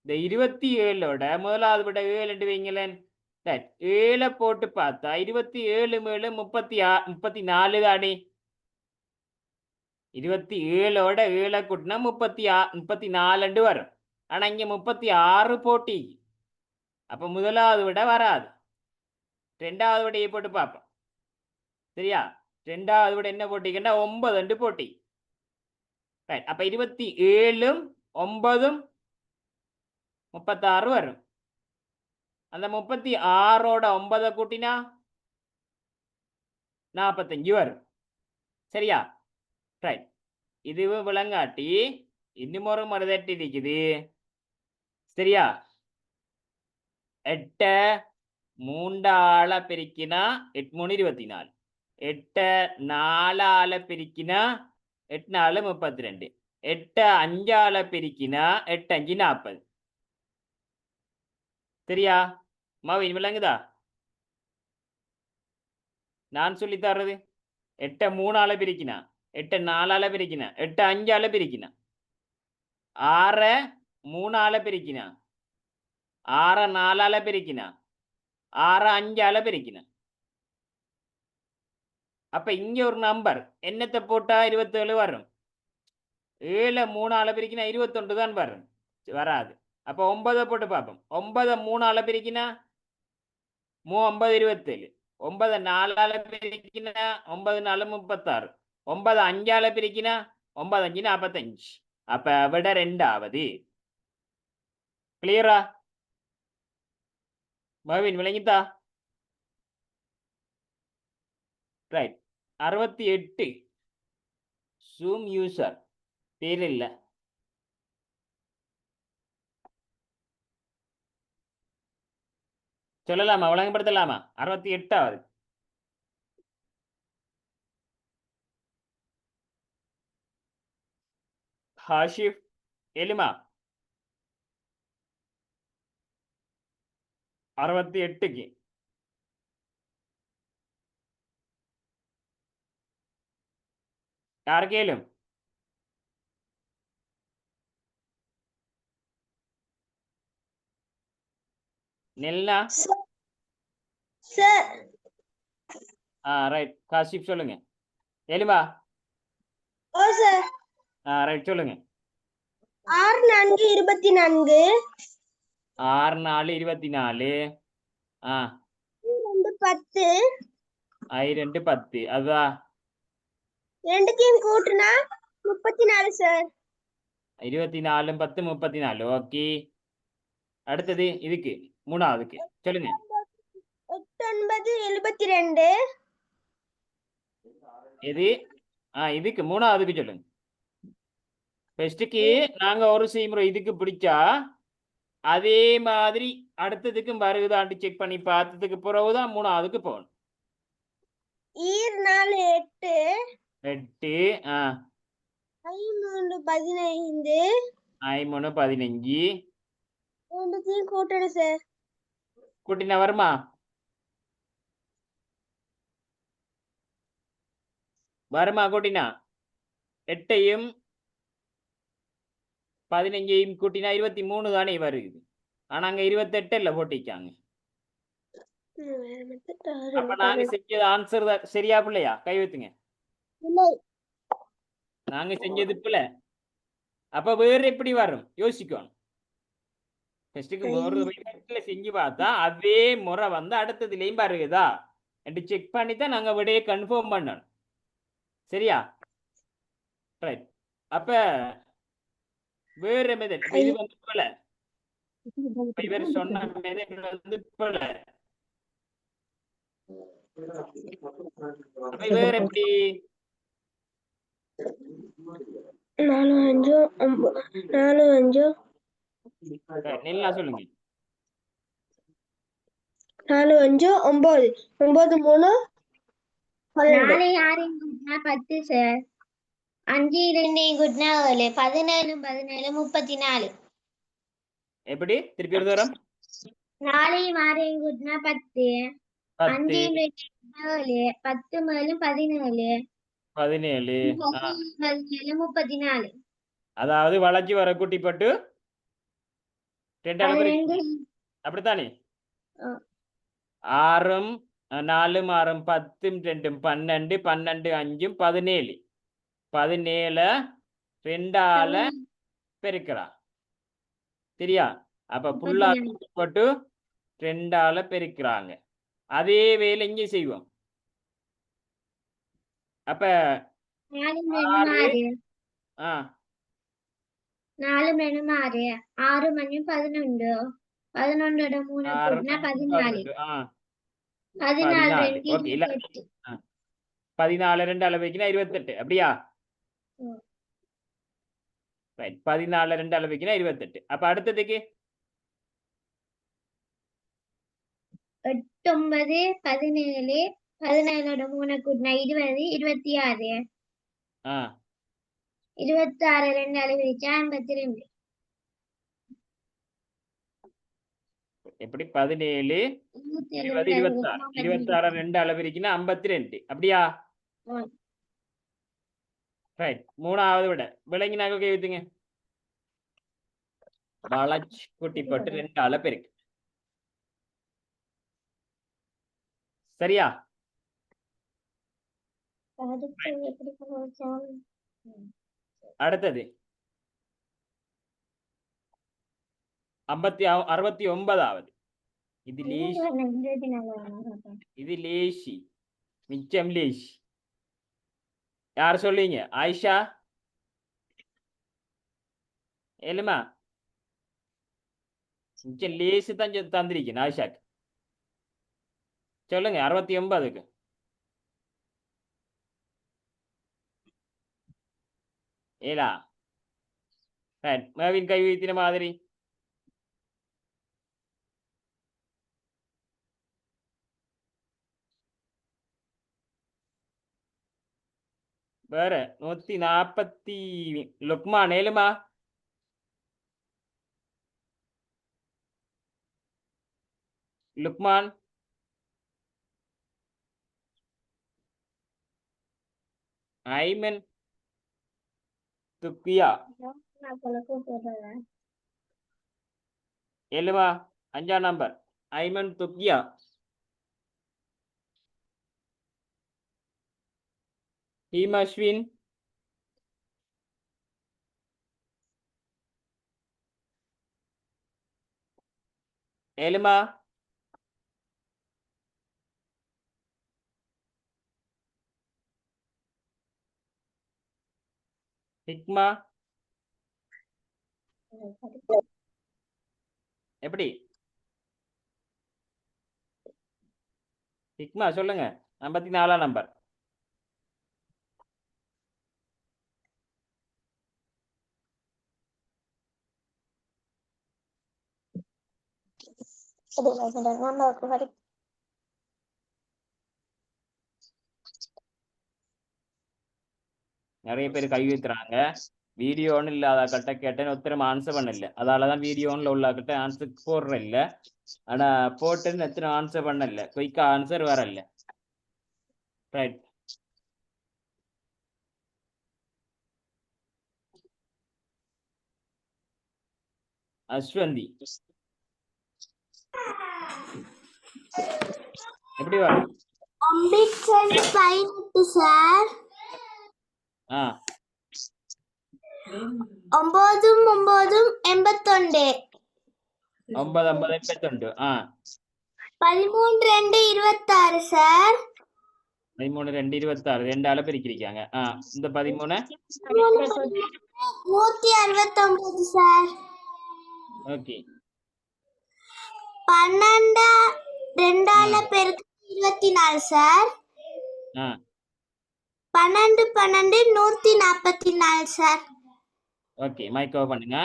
இந்த 27ஓட முதலாவது விட 7 வைங்களேன் ரைட் 7 போட்டு பார்த்தா 27 மேல 34 தானே 27ஓட 7 கூட்டினா 34 வரும் ஆனா இங்க 36 போட்டி அப்ப முதலாவது விட வராது ரெண்டாவது விடையை போட்டு பார்ப்போம் சரியா ரெண்டாவது விட என்ன போட்டிங்கன்னா 9 போட்டி ரைட் அப்ப 27 9 36 வரும் அந்த 36ஓட 9 கூட்டினா 45 வரும் சரியா ரைட் இது விளங்காட்டி இன்னும் ஒரு மறுதட்டி இருக்குது சரியா 8 3 பெருக்கினா 8 3 24 8 4 பெருக்கினா 8 4 32 8 5 பெருக்கினா 8 5 40 சரியா மாவின் விளங்குதா நான் சொல்லி தர்றது 8 3 பிரிக்கினா 8 4 பிரிக்கினா 8 5 பிரிக்கினா 6 3 பிரிக்கினா 6 4 பிரிக்கினா 6 5 பிரிக்கினா அப்ப இங்க ஒரு நம்பர் என்னத்தை போட்டா 27 வரும் 7 3 பிரிக்கினா 21 தான் வரும் வராது அப்ப 9 போட்டு பார்ப்போம் 9 3 பிரிக்கினா 9 27 9 4 பிரிக்கினா 9 4 36 9 5 பிரிக்கினா 9 5 45 அப்ப விட 2ஆவது கிளியரா மவின் விளங்கித்தா ரைட் 68 ஜூம் யூசர் பேர் இல்ல சொல்லலாமா விளங்கப்படுத்தலாமா 68ஆவது ஹாஷிப் எலிமா 68க்கு யார் கேளும் நெல்னா சார் ரைட் காஷிப் சொல்லுங்க எலிமா ஓ சார் ரைட் சொல்லுங்க 6 4 24 6 4 24 2 10 2 10 அதுதான் ரெண்டுத்தையும் கூட்டுனா 34 சார் 24 10 34 ஓகே அடுத்தது இதுக்கு மூணாவதுக்கு சொல்லுங்க 8 9 72 எது இதுக்கு மூணாவதுக்கு சொல்லுங்க ஃபர்ஸ்ட்டுக்கு நாங்க ஒரு செய்முறை இதுக்கு பிடிச்சா அதே மாதிரி அடுத்ததுக்கும் வருகுதான்னு செக் பண்ணி பார்த்ததுக்கு பிறகுதான் மூணாவதுக்கு போகணும் 4 8 8 3 15 3 15 ரெண்டுத்தையும் கூட்டணும் சார் கூட்டினா வருமா வருமா கூட்டினா 8ஐயும் 15ஐயும் கூட்டினா 23 தானே வருது ஆனா அங்க 28 இல்ல போட்டிக்காங்க அப்ப நாங்க செஞ்சது ஆன்சர் சரியா பிள்ளையா கை வைத்துங்க நாங்க செஞ்சது பிள்ளை அப்ப வேற எப்படி வரும் யோசிக்கணும் ஒரு விதத்துல செஞ்சு பார்த்தா அதே முறை வந்து அடுத்ததுலயும் வருகுதா என்று செக் பண்ணி தான் நாங்க விடையை கன்ஃபார்ம் பண்ணணும் சரியா ரைட் அப்ப வேற மெதட் இது வந்து போல இவர் சொன்ன மெதட் வந்து போல அப்ப வேற எப்படி 4 5 4 5 நல்லா சொல்லுங்க 4 5 9 9 3 4 6 கூட்டினா 10 சார் 5 2 கூட்டினா 7 17 17 34 எப்படி திருப்பி ஒரு தரம் 4 6 கூட்டினா 10 5 10 2 7 10 மேலும் 17 17 17 34 அதாவது வளைச்சு வர கூட்டி போட்டு 2 அளவு அப்படித்தானே 6 4 6 10 2 12 12 5 17 17 2ஆல பெருக்கலாம் சரியா அப்ப புல்லா போட்டு 2ஆல பெருக்கிறாங்க அதே வேலை இங்கே செய்வோம் அப்ப 4 6 4 6 6 மணியும் 11 11 3 கூட்டினா 14 14 ஓகே இல்ல 14 2 அளவுக்குனா 28 அப்படியா ரைட் 14 2 அளவுக்குனா 28 அப்ப அடுத்ததுக்கு 8 9 17 17ஓட 3 கூட்டினா 20 26 ஆ 26 2ஆல பிரிச்சா 52 எப்படி 17 27 20 2ஆல 26 பிரிச்சா 26 ரெண்டு அளவிரிக்குன்னா 52 அப்படியா? ரைட். மூணாவது விட விளங்கினாக்க கேத்துங்க. வளச் கூட்டி போட்டு 2ஆல பெருக்கு. சரியா? அதுக்கு எப்படி கண்டுபிடிச்சோம்? அடுத்தது 69வது. இது லேசி. 24 இது லேசி. மிச்சம் லேசி. யார் சொல்லுவீங்க? ஆயிஷா? ஏலுமா? மிச்சம் லேசி தான் தந்திருக்கேன் ஆயிஷாக்கு. சொல்லுங்க 69க்கு. ஏலா ரைட். மேவின் கை வைத்தின மாதிரி. வேற 140 லுக்மான் ஏலுமா? லுக்மான் ஐமன் துக்கியா ஏலுமா 5ஆம் நம்பர் ஐமன் துக்கியா. ஹீம் அஸ்வின் ஏலுமா? ஹிக்மா எப்படி? ஹிக்மா சொல்லுங்க 54ஆம் நம்பர். நிறைய பேர் கை வைத்துறாங்க. வீடியோன்னு இல்லாதக்கிட்ட கேட்டேன், ஒருத்தரும் ஆன்சர் பண்ணல. அதாலதான் வீடியோன்ல உள்ளக்கிட்ட ஆன்சர் போடுற இல்ல. ஆனா போட்டுன்னு எத்தனை ஆன்சர் பண்ணல, குயிக்கா ஆன்சர் வரல. ரைட். அஸ்வந்தி எப்படி வரும்? 18 சார். ஆ 9 9 81. 9 50 82. ஆ 13 2 26 சார். 13 2 26 2ஆல பிரிக்கிறாங்க. ஆ இந்த 13 169 சார். ஓகே. 12 2ஆல பெருக்கு 24 சார். ஆ 12 12 144 சார். ஓகே. மைக் ஆஃப் பண்ணுங்க.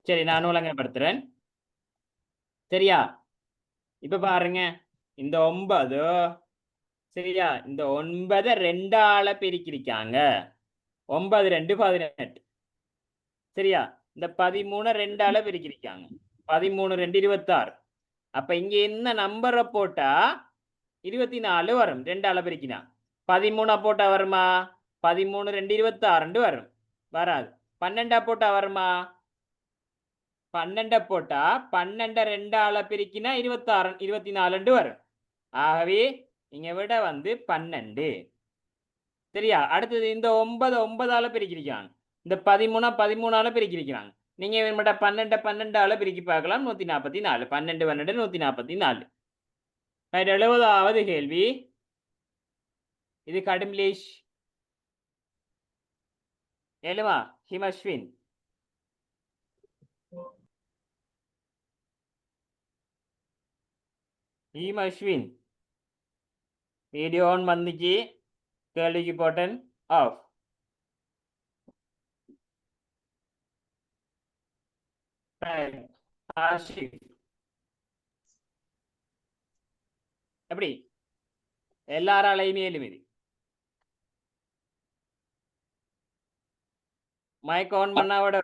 சரி, நான் ஒழுங்கப்படுத்துறேன். சரியா? இப்ப பாருங்க, இந்த 9 சரியா, இந்த 9 2ஆல பிரிக்கிறாங்க. 9 2 18. சரியா? இந்த 13 2ஆல பிரிக்கிறாங்க. 13 2 26. அப்ப இங்க என்ன நம்பரை போட்டா 24 வரும். 2ஆல பிரிக்கினா 13 போட்டா வருமா? 13 2 26 வரும். வராது. 12 போட்டா வருமா? 12 போட்டா 12 2ஆல பிரிக்கினா 26 24 வரும். ஆகவே இங்க விட வந்து 12. சரியா? அடுத்தது இந்த 9 9ஆல பிரிக்கிறாங்க. இந்த 13 13ஆல பிரிக்கிறாங்க. நீங்க வேணுமாட்டா 12 12ஆல பிரிக்கி பார்க்கலாம். 144. 12 12 144. 70வது கேள்வி. இது கடும்லேஷ் ஏழுமா ஹிமஸ்வின். ஹிமஸ்வின் வீடியோ ஆன் வந்துச்சு, கேள்விக்கு போட்டன் ஆஃப். ஆஷிப் எப்படி எல்லாராலையுமே ஏழும் இது மைக் ஆன் பண்ணாவோட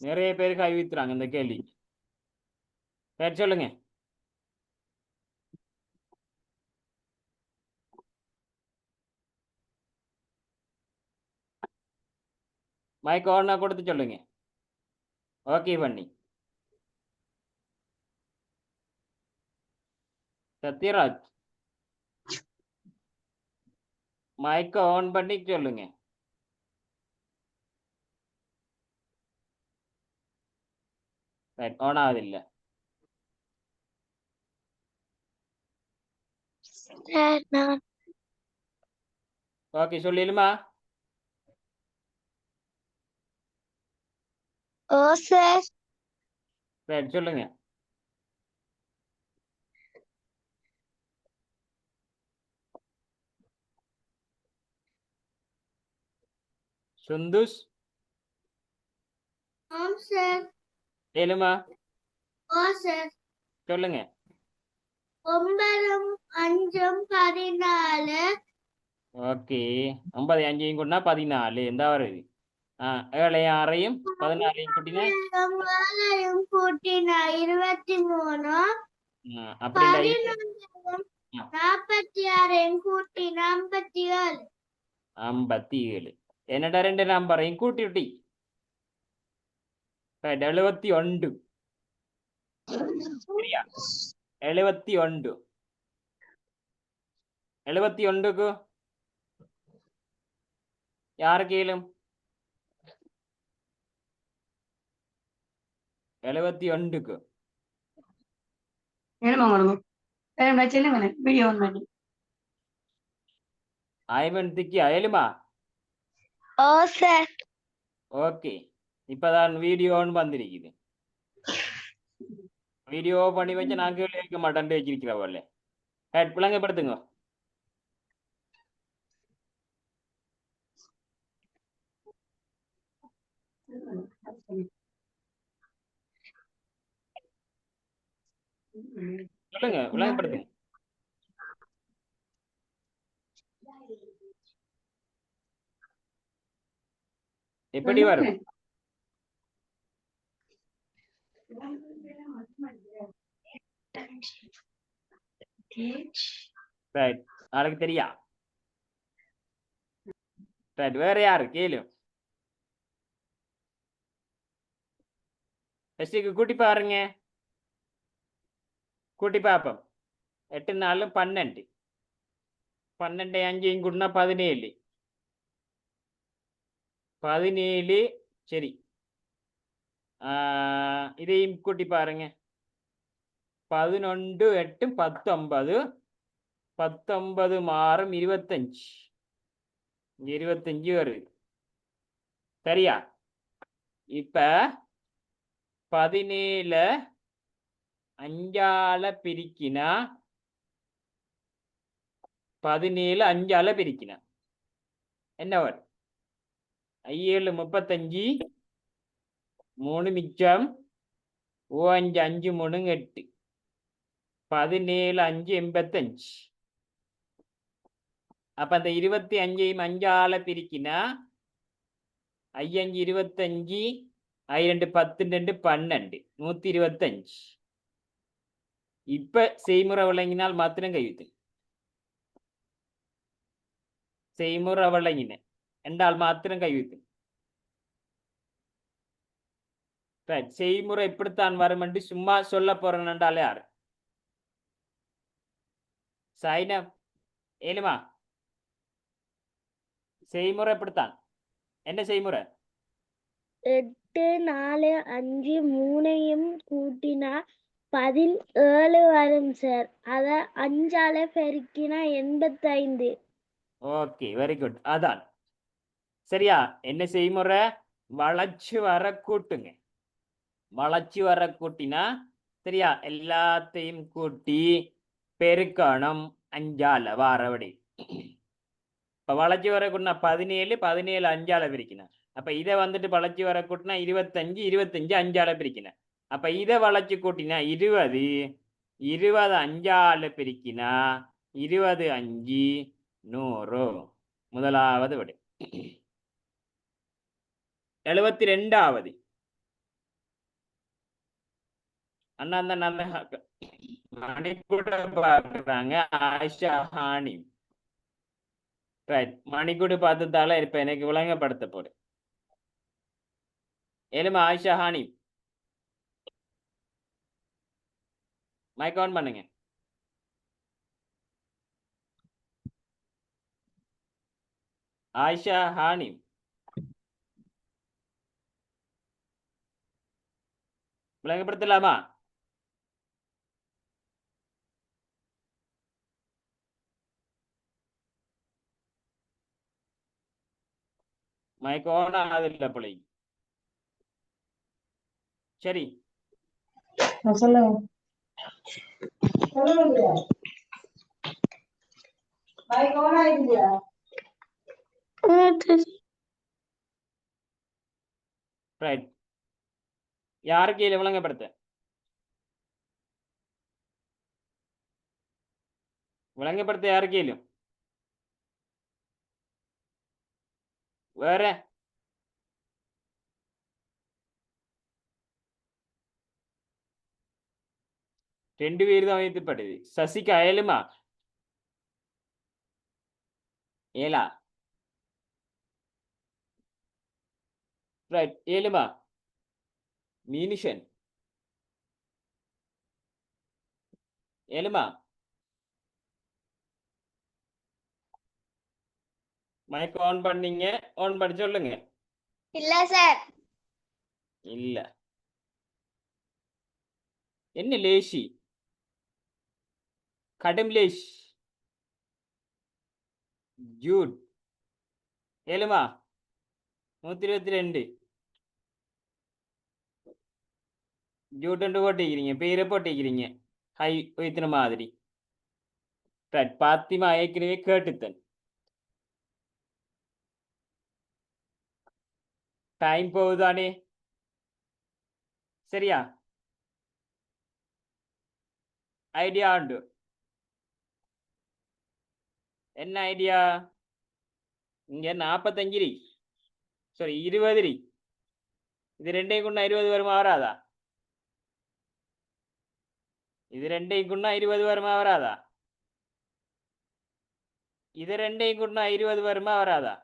நிறைய பேருக்கு அறிவித்துறாங்க இந்த கேள்வி சரி சொல்லுங்க மைக் ஆனா கொடுத்து சொல்லுங்க ஓகே பண்ணி சத்யராஜ் மைக் ஆன் பண்ணி சொல்லுங்க ஆன் ஆகுதில்ல சார் நான் ஓகே சொல்லிடுமா ஓ சார் சரி சொல்லுங்க சுந்துஸ் ஆம் சார் ஏழுமா ஓ சார் சொல்லுங்க 9 5 14 ஓகே 9 5 கூட்டினா 14 எந்த வருது 7 6 14 கூட்டினா கூட்டினா 23 அப்படின்னா 46 கூட்டினா 57 57 என்னடா ரெண்டு நம்பரையும் கூட்டிட்டி 71 சரியா 71 71க்கு யாரு கேளும் 71க்கு ஐவன்திக்கு அயலுமா ஓ சார் ஓகே இப்பதான் வீடியோன்னு வந்திருக்குது வீடியோ பண்ணி வச்சு நான் கேள்வி வைக்க மாட்டேன் வச்சிருக்கிறவல்ல பிள்ளைங்கப்படுத்துங்க சொல்லுங்க விளங்கப்படுத்துங்க எப்படி வரும் ரைட் நாளைக்கு தெரியா ரைட் வேற யாரு கேளு எஸ்டிக்கு கூட்டி பாருங்க கூட்டி பார்ப்போம் 8 4 12 12 5 கூட்டினா 17 17 சரி இதையும் கூட்டி பாருங்க 11 8 19 19 மாறும் 25 25 வருது சரியா இப்ப 17 5ஆல பிரிக்கினா 17 5ஆல பிரிக்கினா என்ன வரும் 7 35 3 மிச்சம் 5 5 3 8 17 5 85 அப்ப அந்த 25ஐயும் 5ஆல பிரிக்கினா 5 5 25 2 10 2 12 125 இப்ப செய்முறை விளங்கினால் மாத்திரம் கைவித்து செய்முறை விளங்கின என்றால் மாத்திரம் கைவித்து செய்முறை இப்படித்தான் வரும் என்று சும்மா சொல்ல போறேன் என்றாலே யாரு சைன ஏழுமா செய்முறை இப்படித்தான் என்ன செய்முறை 8 4 5 3ஐயும் கூட்டினா 17 வரும் சார் அத 5ஆல பெருக்கினா 85 ஓகே வெரி குட் அதான் சரியா என்ன செய்முறை வளைச்சு வர கூட்டுங்க வளைச்சு வர கூட்டினா சரியா எல்லாத்தையும் கூட்டி பெருக்கணும் 5ஆல வாரபடி இப்போ வளைச்சி வர கூட்டினா 17 17 அஞ்சால பிரிக்கணும். அப்போ இதை வந்துட்டு வளைச்சி வர கூட்டினா 25 25 அஞ்சால பிரிக்கணும். அப்போ இதை வளைச்சி கூட்டினா 20 20 அஞ்சால பிரிக்கினா 20 5 100. முதலாவது விடை. 72வது அண்ணா அந்த நல்ல மணிக்கூட பார்க்குறாங்க. ஆயிஷா ஹானி. ரைட், மணிக்கூட பார்த்ததால இப்ப எனக்கு விளங்கப்படுத்த போடு. ஏழுமா ஆயிஷா ஹானி, மைக் ஆன் பண்ணுங்க. ஆயிஷா ஹானி, விளங்கப்படுத்தலாமா? மைக் ஆன் ஆகுதில்ல பிள்ளை. சரி, சொல்லுங்க. சொல்லுங்க. மைக் ஆன் ஆயிடுச்சா? ரைட். யாருக்கு இதை விளங்கப்படுத்த? விளங்கப்படுத்த யாருக்கு இயலும்? வேற ரெண்டு பேர் தான் வைத்துப்படுது. சசிகா ஏழுமா? ஏலா? ரைட், ஏழுமா? மீனிஷன் ஏழுமா? மைக் ஆன் பண்ணீங்க, ஆன் பண்ணி சொல்லுங்க. இல்ல சார். இல்ல. என்ன லேசி? கடும் லேஷ். ஜூட் ஏழுமா? 122 ஜூட் போட்டிக்கிறீங்க, பேரை போட்டிக்கிறீங்க. ஹை வைத்தின மாதிரி. ரைட், பாத்திமா ஏற்கனவே கேட்டுத்தன். டைம் போகுதானே? சரியா? ஐடியா உண்டு. என்ன ஐடியா? இங்க 45 சாரி 20. இது ரெண்டையும் கொண்டா 20 வருமா வராதா? இது ரெண்டையும் கொண்டா 20 வருமா வராதா? இது ரெண்டையும் கொண்டா 20 வருமா வராதா?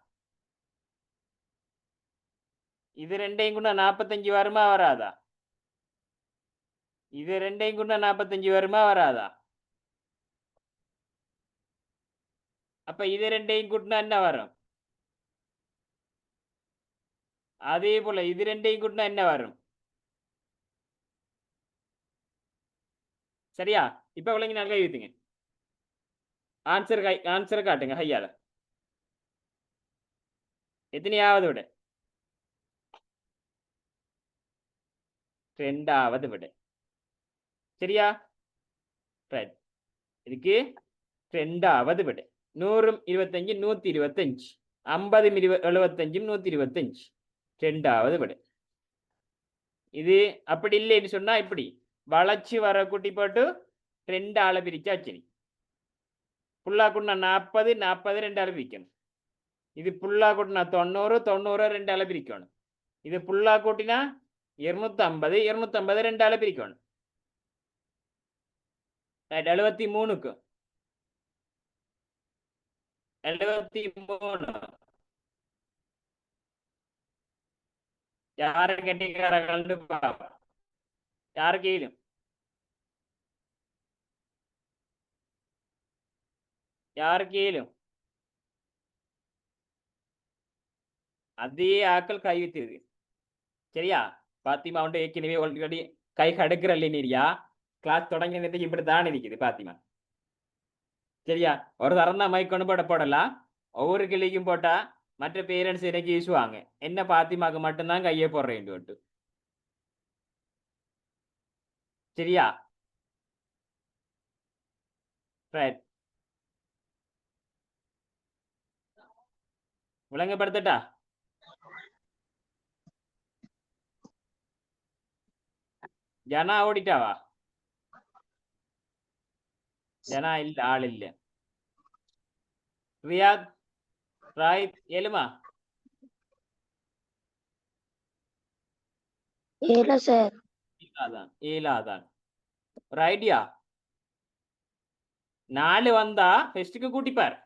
இது ரெண்டையும் கொண்டா 45 வருமா வராதா? இது ரெண்டையும் கொண்டா 45 வருமா வராதா? அப்ப இது ரெண்டையும் கூட்டினா என்ன வரும்? அதே போல இது ரெண்டையும் கூட்டினா என்ன வரும்? சரியா? இப்ப விளங்கி நல்லா எழுத்துங்க. ஆன்சர் காட்டுங்க ஹையால. எத்தனையாவது விட? ரெண்டாவது விட. சரியா? ரைட், இதுக்கு ரெண்டாவது விட. 100 25 125 50 75 125 ரெண்டாவது விட. இது அப்படி இல்லைன்னு சொன்னா இப்படி வளைச்சு வர குட்டி போட்டு ரெண்டு ஆளை பிரிச்சாச்சு. புல்லா கூட்டினா 40 40 ரெண்டு ஆளை பிரிக்கணும். இது புல்லா கூட்டினா 90 90 ரெண்டு ஆளை பிரிக்கணும். இது புல்லா கூட்டினா 250 250 ரெண்டு ஆளை பிரிக்கணும். 73க்கு 73 யார கெட்டிக்காரங்கள்னு பாப்பா. யாரு கீழும்? யாரு கீழும்? அதே ஆக்கள் கை வித்துது. சரியா? பாத்திமா உண்டு ஏற்கனவே ஆல்ரெடி கை கடுக்கிறல்ல நீரியா? கிளாஸ் தொடங்கினதுக்கு இப்படித்தான் இருக்குது பாத்திமா. சரியா? ஒரு தரம் தான் மைக் கொண்டு போடலாம். ஒவ்வொரு கிளிக்கும் போட்டா மற்ற பேரண்ட்ஸ் எனக்கு ஈசுவாங்க, என்ன பாத்திமாக்கு மட்டும்தான் கையை போடுறேன். சரியா? ரைட். விளங்கப்படுத்தட்டா? ஜனா ஓடிட்டாவா? ஜனா இல்ல, ஆள் இல்ல. ரியாத், ராஹித் ஏழுமா? இல்ல சார். ஏழாதான். ஒரு ஐடியா, 4 வந்தா ஃபெஸ்ட்டுக்கு கூட்டிப்பார்.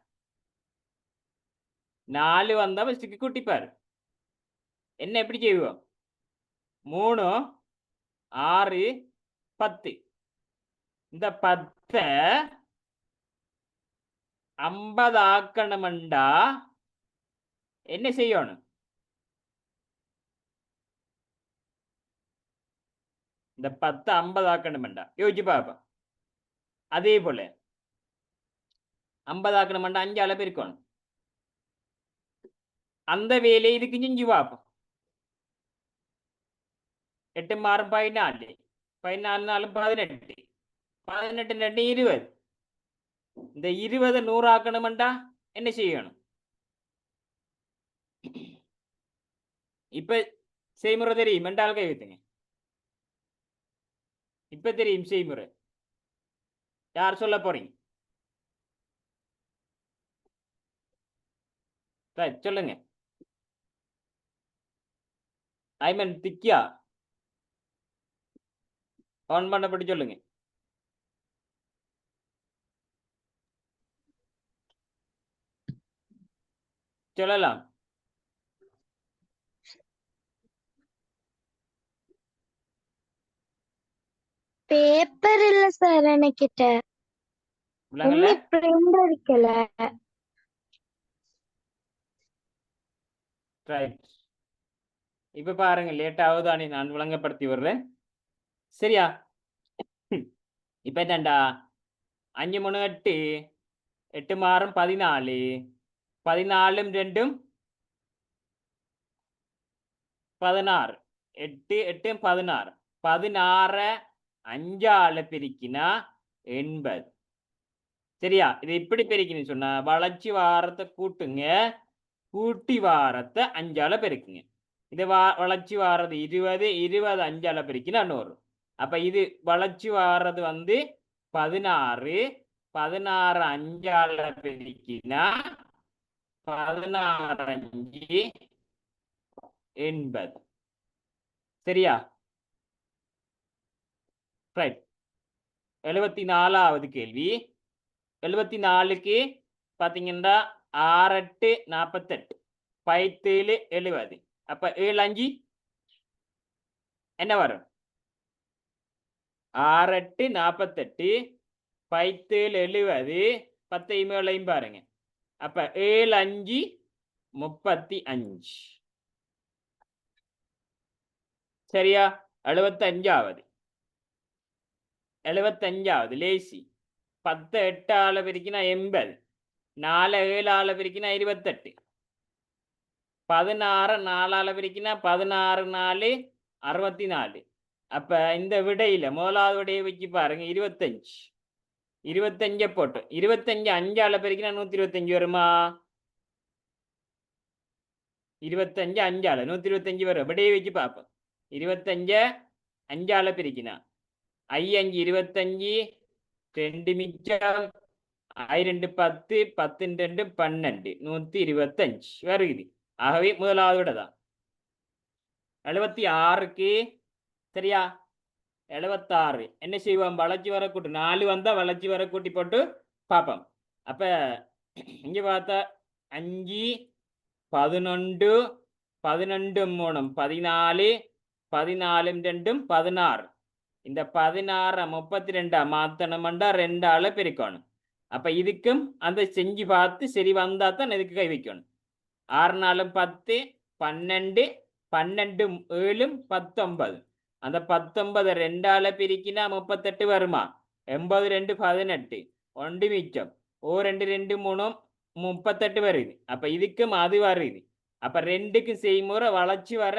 4 வந்தா ஃபெஸ்ட்டுக்கு கூட்டிப்பார். என்ன எப்படி செய்வோம்? 3, 6, 10. இந்த 10 50 ஆக்கணும்டா என்ன செய்யணும்? இந்த 10 50 ஆக்கணும்டா யோசிச்சு பார்ப்போம். அதே போல 50 ஆக்கணும்டா 5 அளவு இருக்கணும். அந்த வேலையை இதுக்கு செஞ்சு பார்ப்போம். 8 மாறும் 14, 14 நாளும் 18, 18 2 20. இந்த 20 100 ஆக்கணும்டா என்ன செய்யணும்? இப்ப செய்முறை தெரியும் என்றால் கை வைத்துங்க. இப்ப தெரியும் செய்முறை. யார் சொல்ல போறீங்க? சொல்லுங்க. ஐமன் திக்கியா ஆன் பண்ணப்படி சொல்லுங்க. சொல்லலாம். பேப்பர் இல்ல சார் என்கிட்ட. விளங்கல? பிரிண்ட் இருக்கல. ரைட். இப்ப பாருங்க, லேட் ஆகுதானே, நான் விளங்கப்படுத்தி விடுறேன். சரியா? இப்ப என்னண்டா 5 3 8, 8 மாறும் 14, 14 2 16, 8 8 16, 16 5 பிரிக்கினா 80. சரியா? இது இப்படி பெருக்கின்னு சொன்னா வளர்ச்சி வாரத்தை கூட்டுங்க, கூட்டி வாரத்தை 5 பெருக்குங்க. இது வளர்ச்சி வாரது 20, 20 5 பெருக்கினா 100. அப்ப இது வளர்ச்சி வாரது வந்து 16, 16 5 பெருக்கினா 16 5 80. சரியா? ரைட். 74வது கேள்வி. 74க்கு பாத்தீங்கன்னா 6 8 48, 17 70. அப்ப 7 5 என்ன வரும்? 6 8 48, 17 70, 10 மேலையும் பாருங்க. அப்ப 7 5 35. சரியா? 75வது. 75வது லேசி. 10 8 பிரிக்கினா 80, 4 7 பிரிக்கினா 28, 16 4 பிரிக்கினா 16 4 64. அப்ப இந்த விடையில முதலாவது விடையை வச்சு பாருங்க, 25. 25 போட்டு 25 5 பெருக்கினா 125 வருமா? 25 5 125 வரும். விடையை வச்சு பார்ப்போம். 25 5 பிரிக்கினா 5 25, 2 மிச்சம், 2 10, 10 2 12, 125 வருது. ஆகவே முதலாவது விட தான். 76க்கு சரியா? 76 என்ன செய்வோம்? வளர்ச்சி வர கூட்டு 4 வந்தா வளர்ச்சி வர கூட்டி போட்டு பார்ப்போம். அப்ப இங்க பார்த்தா 5 11 11 3 14, 14 2 16. இந்த 16 32 மாத்தணும்டா 2 பெருக்கணும். அப்ப இதுக்கும் அந்த செஞ்சு பார்த்து சரி வந்தா தான் இதுக்கு கை வைக்கணும். 6 4 10, 12, 12 7 19. அந்த 19 2 பிரிக்கினா 38 வருமா? 82 18, 1 மிச்சம், 2 2 3 38 வருது. அப்ப இதுக்கும் அது வருது. அப்ப 2க்கு செய்முறை வளர்ச்சி வர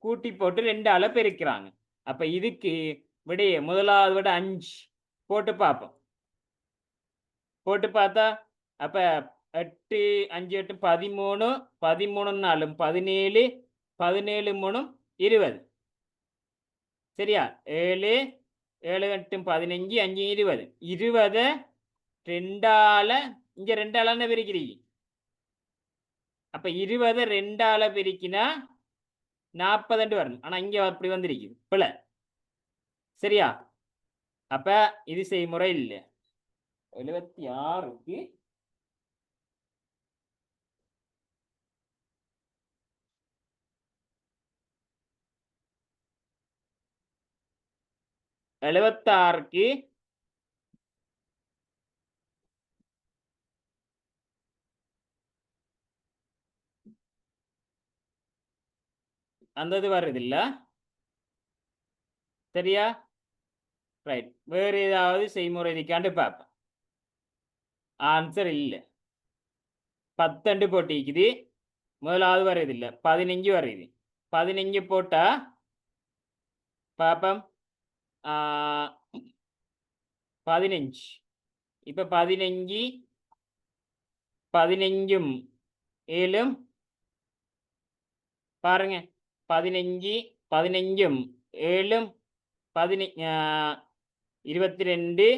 கூட்டி போட்டு 2 பெருக்கிறாங்க. அப்ப இதுக்கு விடைய முதலாவது விட 5 போட்டு பார்ப்போம். போட்டு பார்த்தா அப்ப 8 5 8 13 13 4 17 17 3 20 சரியா 7 7 8 15 5 20 20 ரெண்டால இங்க ரெண்டால பிரிக்கிறீங்க அப்ப 20 ரெண்டால பிரிக்கினா 40 வரணும் ஆனா இங்க அப்படி வந்திருக்கு பிள்ளை சரியா அப்ப இது செய்முறை இல்லை 76க்கு அந்த இது வருது இல்ல சரியா ரைட் வேறு ஏதாவது செய்முறை இருக்காண்டு பார்ப்பேன் ஆன்சர் இல்லை 10 போட்டிக்குது முதலாவது வருது இல்லை 15 வருது 15 போட்டா பாப்பம் 15 இப்ப 15 15ம் 7ம் பாருங்க 15 15ம் 7ம் 22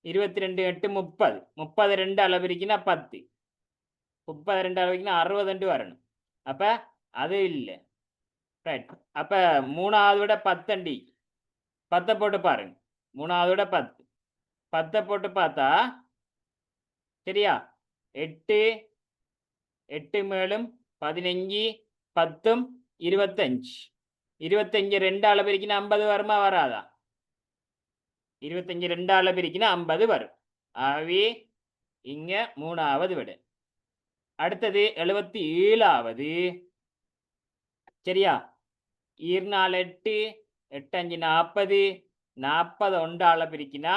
22 8 30 32 அளவிருக்குன்னா 10 32 அளவுக்குன்னா 62 வரணும் அப்ப அது இல்லை ரைட் அப்ப மூணாவது விட 10 10 போட்டு பாருங்க மூணாவது விட 10 10 போட்டு பார்த்தா சரியா 8 8 மேலும் 15 10ம் 25 25 ரெண்டால பிரிக்கினா 50 வருமா வராதா 25 ரெண்டால பிரிக்கினா 50 வரும் ஆகவே இங்க மூணாவது விட அடுத்தது 77வது சரியா 2 8 8 5 40 40 ஒன்றால பிரிக்கினா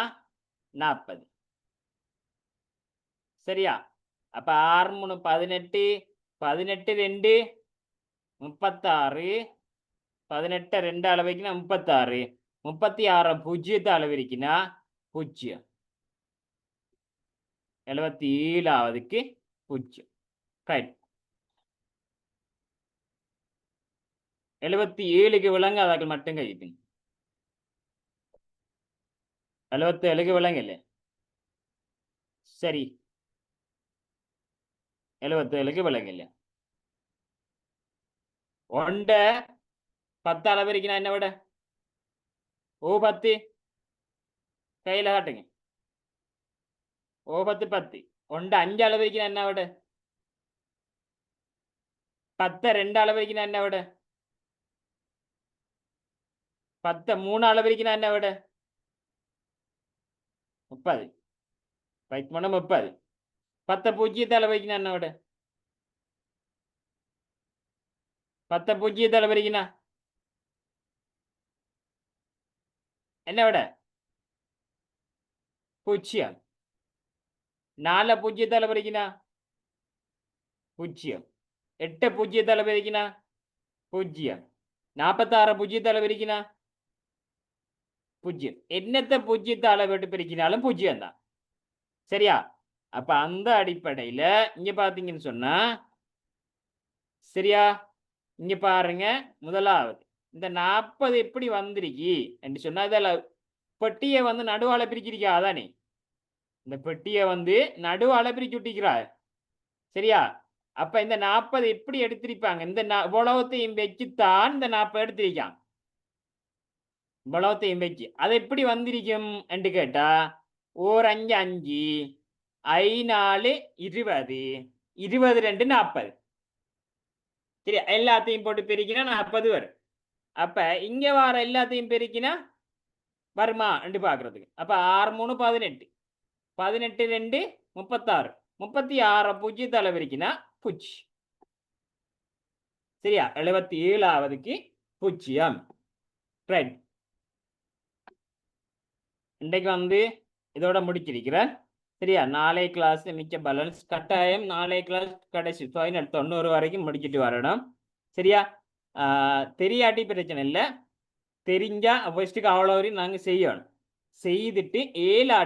40 சரியா அப்ப 6 3 18 18 2 36 18 ரெண்டால பிரிக்கினா 36 36 பூஜ்ஜியத்தை அளவிருக்கினா 0 77க்கு 0 ரைட் 77க்கு விளங்காதாக்கள் மட்டும் கைப்பிங்க 77க்கு விளங்கல சரி 77க்கு விளங்கல 1 10 அளவிருக்கினா என்ன விட ஓ 10 கையில காட்டுங்க ஓ 10 10 1 5 அளவிருக்கினா என்ன விட 10 2 அளவிருக்கினா என்ன விட 10 3 அளவிருக்கினா என்ன விட 30 ரைட் பண்ண 30 10 பூஜ்ஜியத்தை அளவிருக்கினா என்ன விட 10 பூஜ்ஜியத்தை அளவிருக்கினா என்ன விட 0 4 பூஜ்ஜியத்தை அளவிருக்கினா 0 8 பூஜ்ஜியத்தை அளவிருக்கினா 0 46 பூஜ்ஜியத்தை அளவிருக்கினா 0 என்னத்தை பூஜ்ஜியத்தை அளவிட்டு பிரிக்கினாலும் 0 தான் சரியா அப்ப அந்த அடிப்படையில இங்க பாத்தீங்கன்னு சொன்னா சரியா இங்க பாருங்க முதலாவது இந்த 40 எப்படி வந்திருக்கி என்று சொன்னா இதில் பெட்டியை வந்து நடுவால பிரிச்சிருக்கா அதானே இந்த பெட்டியை வந்து நடுவால பிரிச்சு விட்டிக்கிறார் சரியா அப்ப இந்த 40 எப்படி எடுத்திருப்பாங்க இந்த இவ்வளவுத்தையும் வச்சுத்தான் இந்த 40 எடுத்திருக்கான் இவ்வளவுத்தையும் வச்சு அது எப்படி வந்திருக்கும் என்று கேட்டா 1 5 5 I 4 20 20 2 40 சரி எல்லாத்தையும் போட்டு பெருக்கினா 40 வரும் அப்ப இங்க வர எல்லாத்தையும் பெருக்கினா வருமா என்று பாக்குறதுக்கு அப்ப 6 3 18 18 2 36 36 பூஜ்ஜியத்தை அளவிருக்கினா 0 சரியா 77க்கு 0 ரைட் இன்றைக்கு வந்து இதோட முடிச்சிருக்கிறேன் சரியா நாளை கிளாஸ் மிச்ச பேலன்ஸ் கட்டாயம் நாளை கிளாஸ் கடைசி ஃபைனல் 90 வரைக்கும் முடிச்சிட்டு வரணும் சரியா தெரியாட்டி பிரச்சனை இல்லை தெரிஞ்சா ஃபர்ஸ்ட்டுக்கு அவ்வளோ வரையும் நாங்கள் செய்யணும் செய்துட்டு 7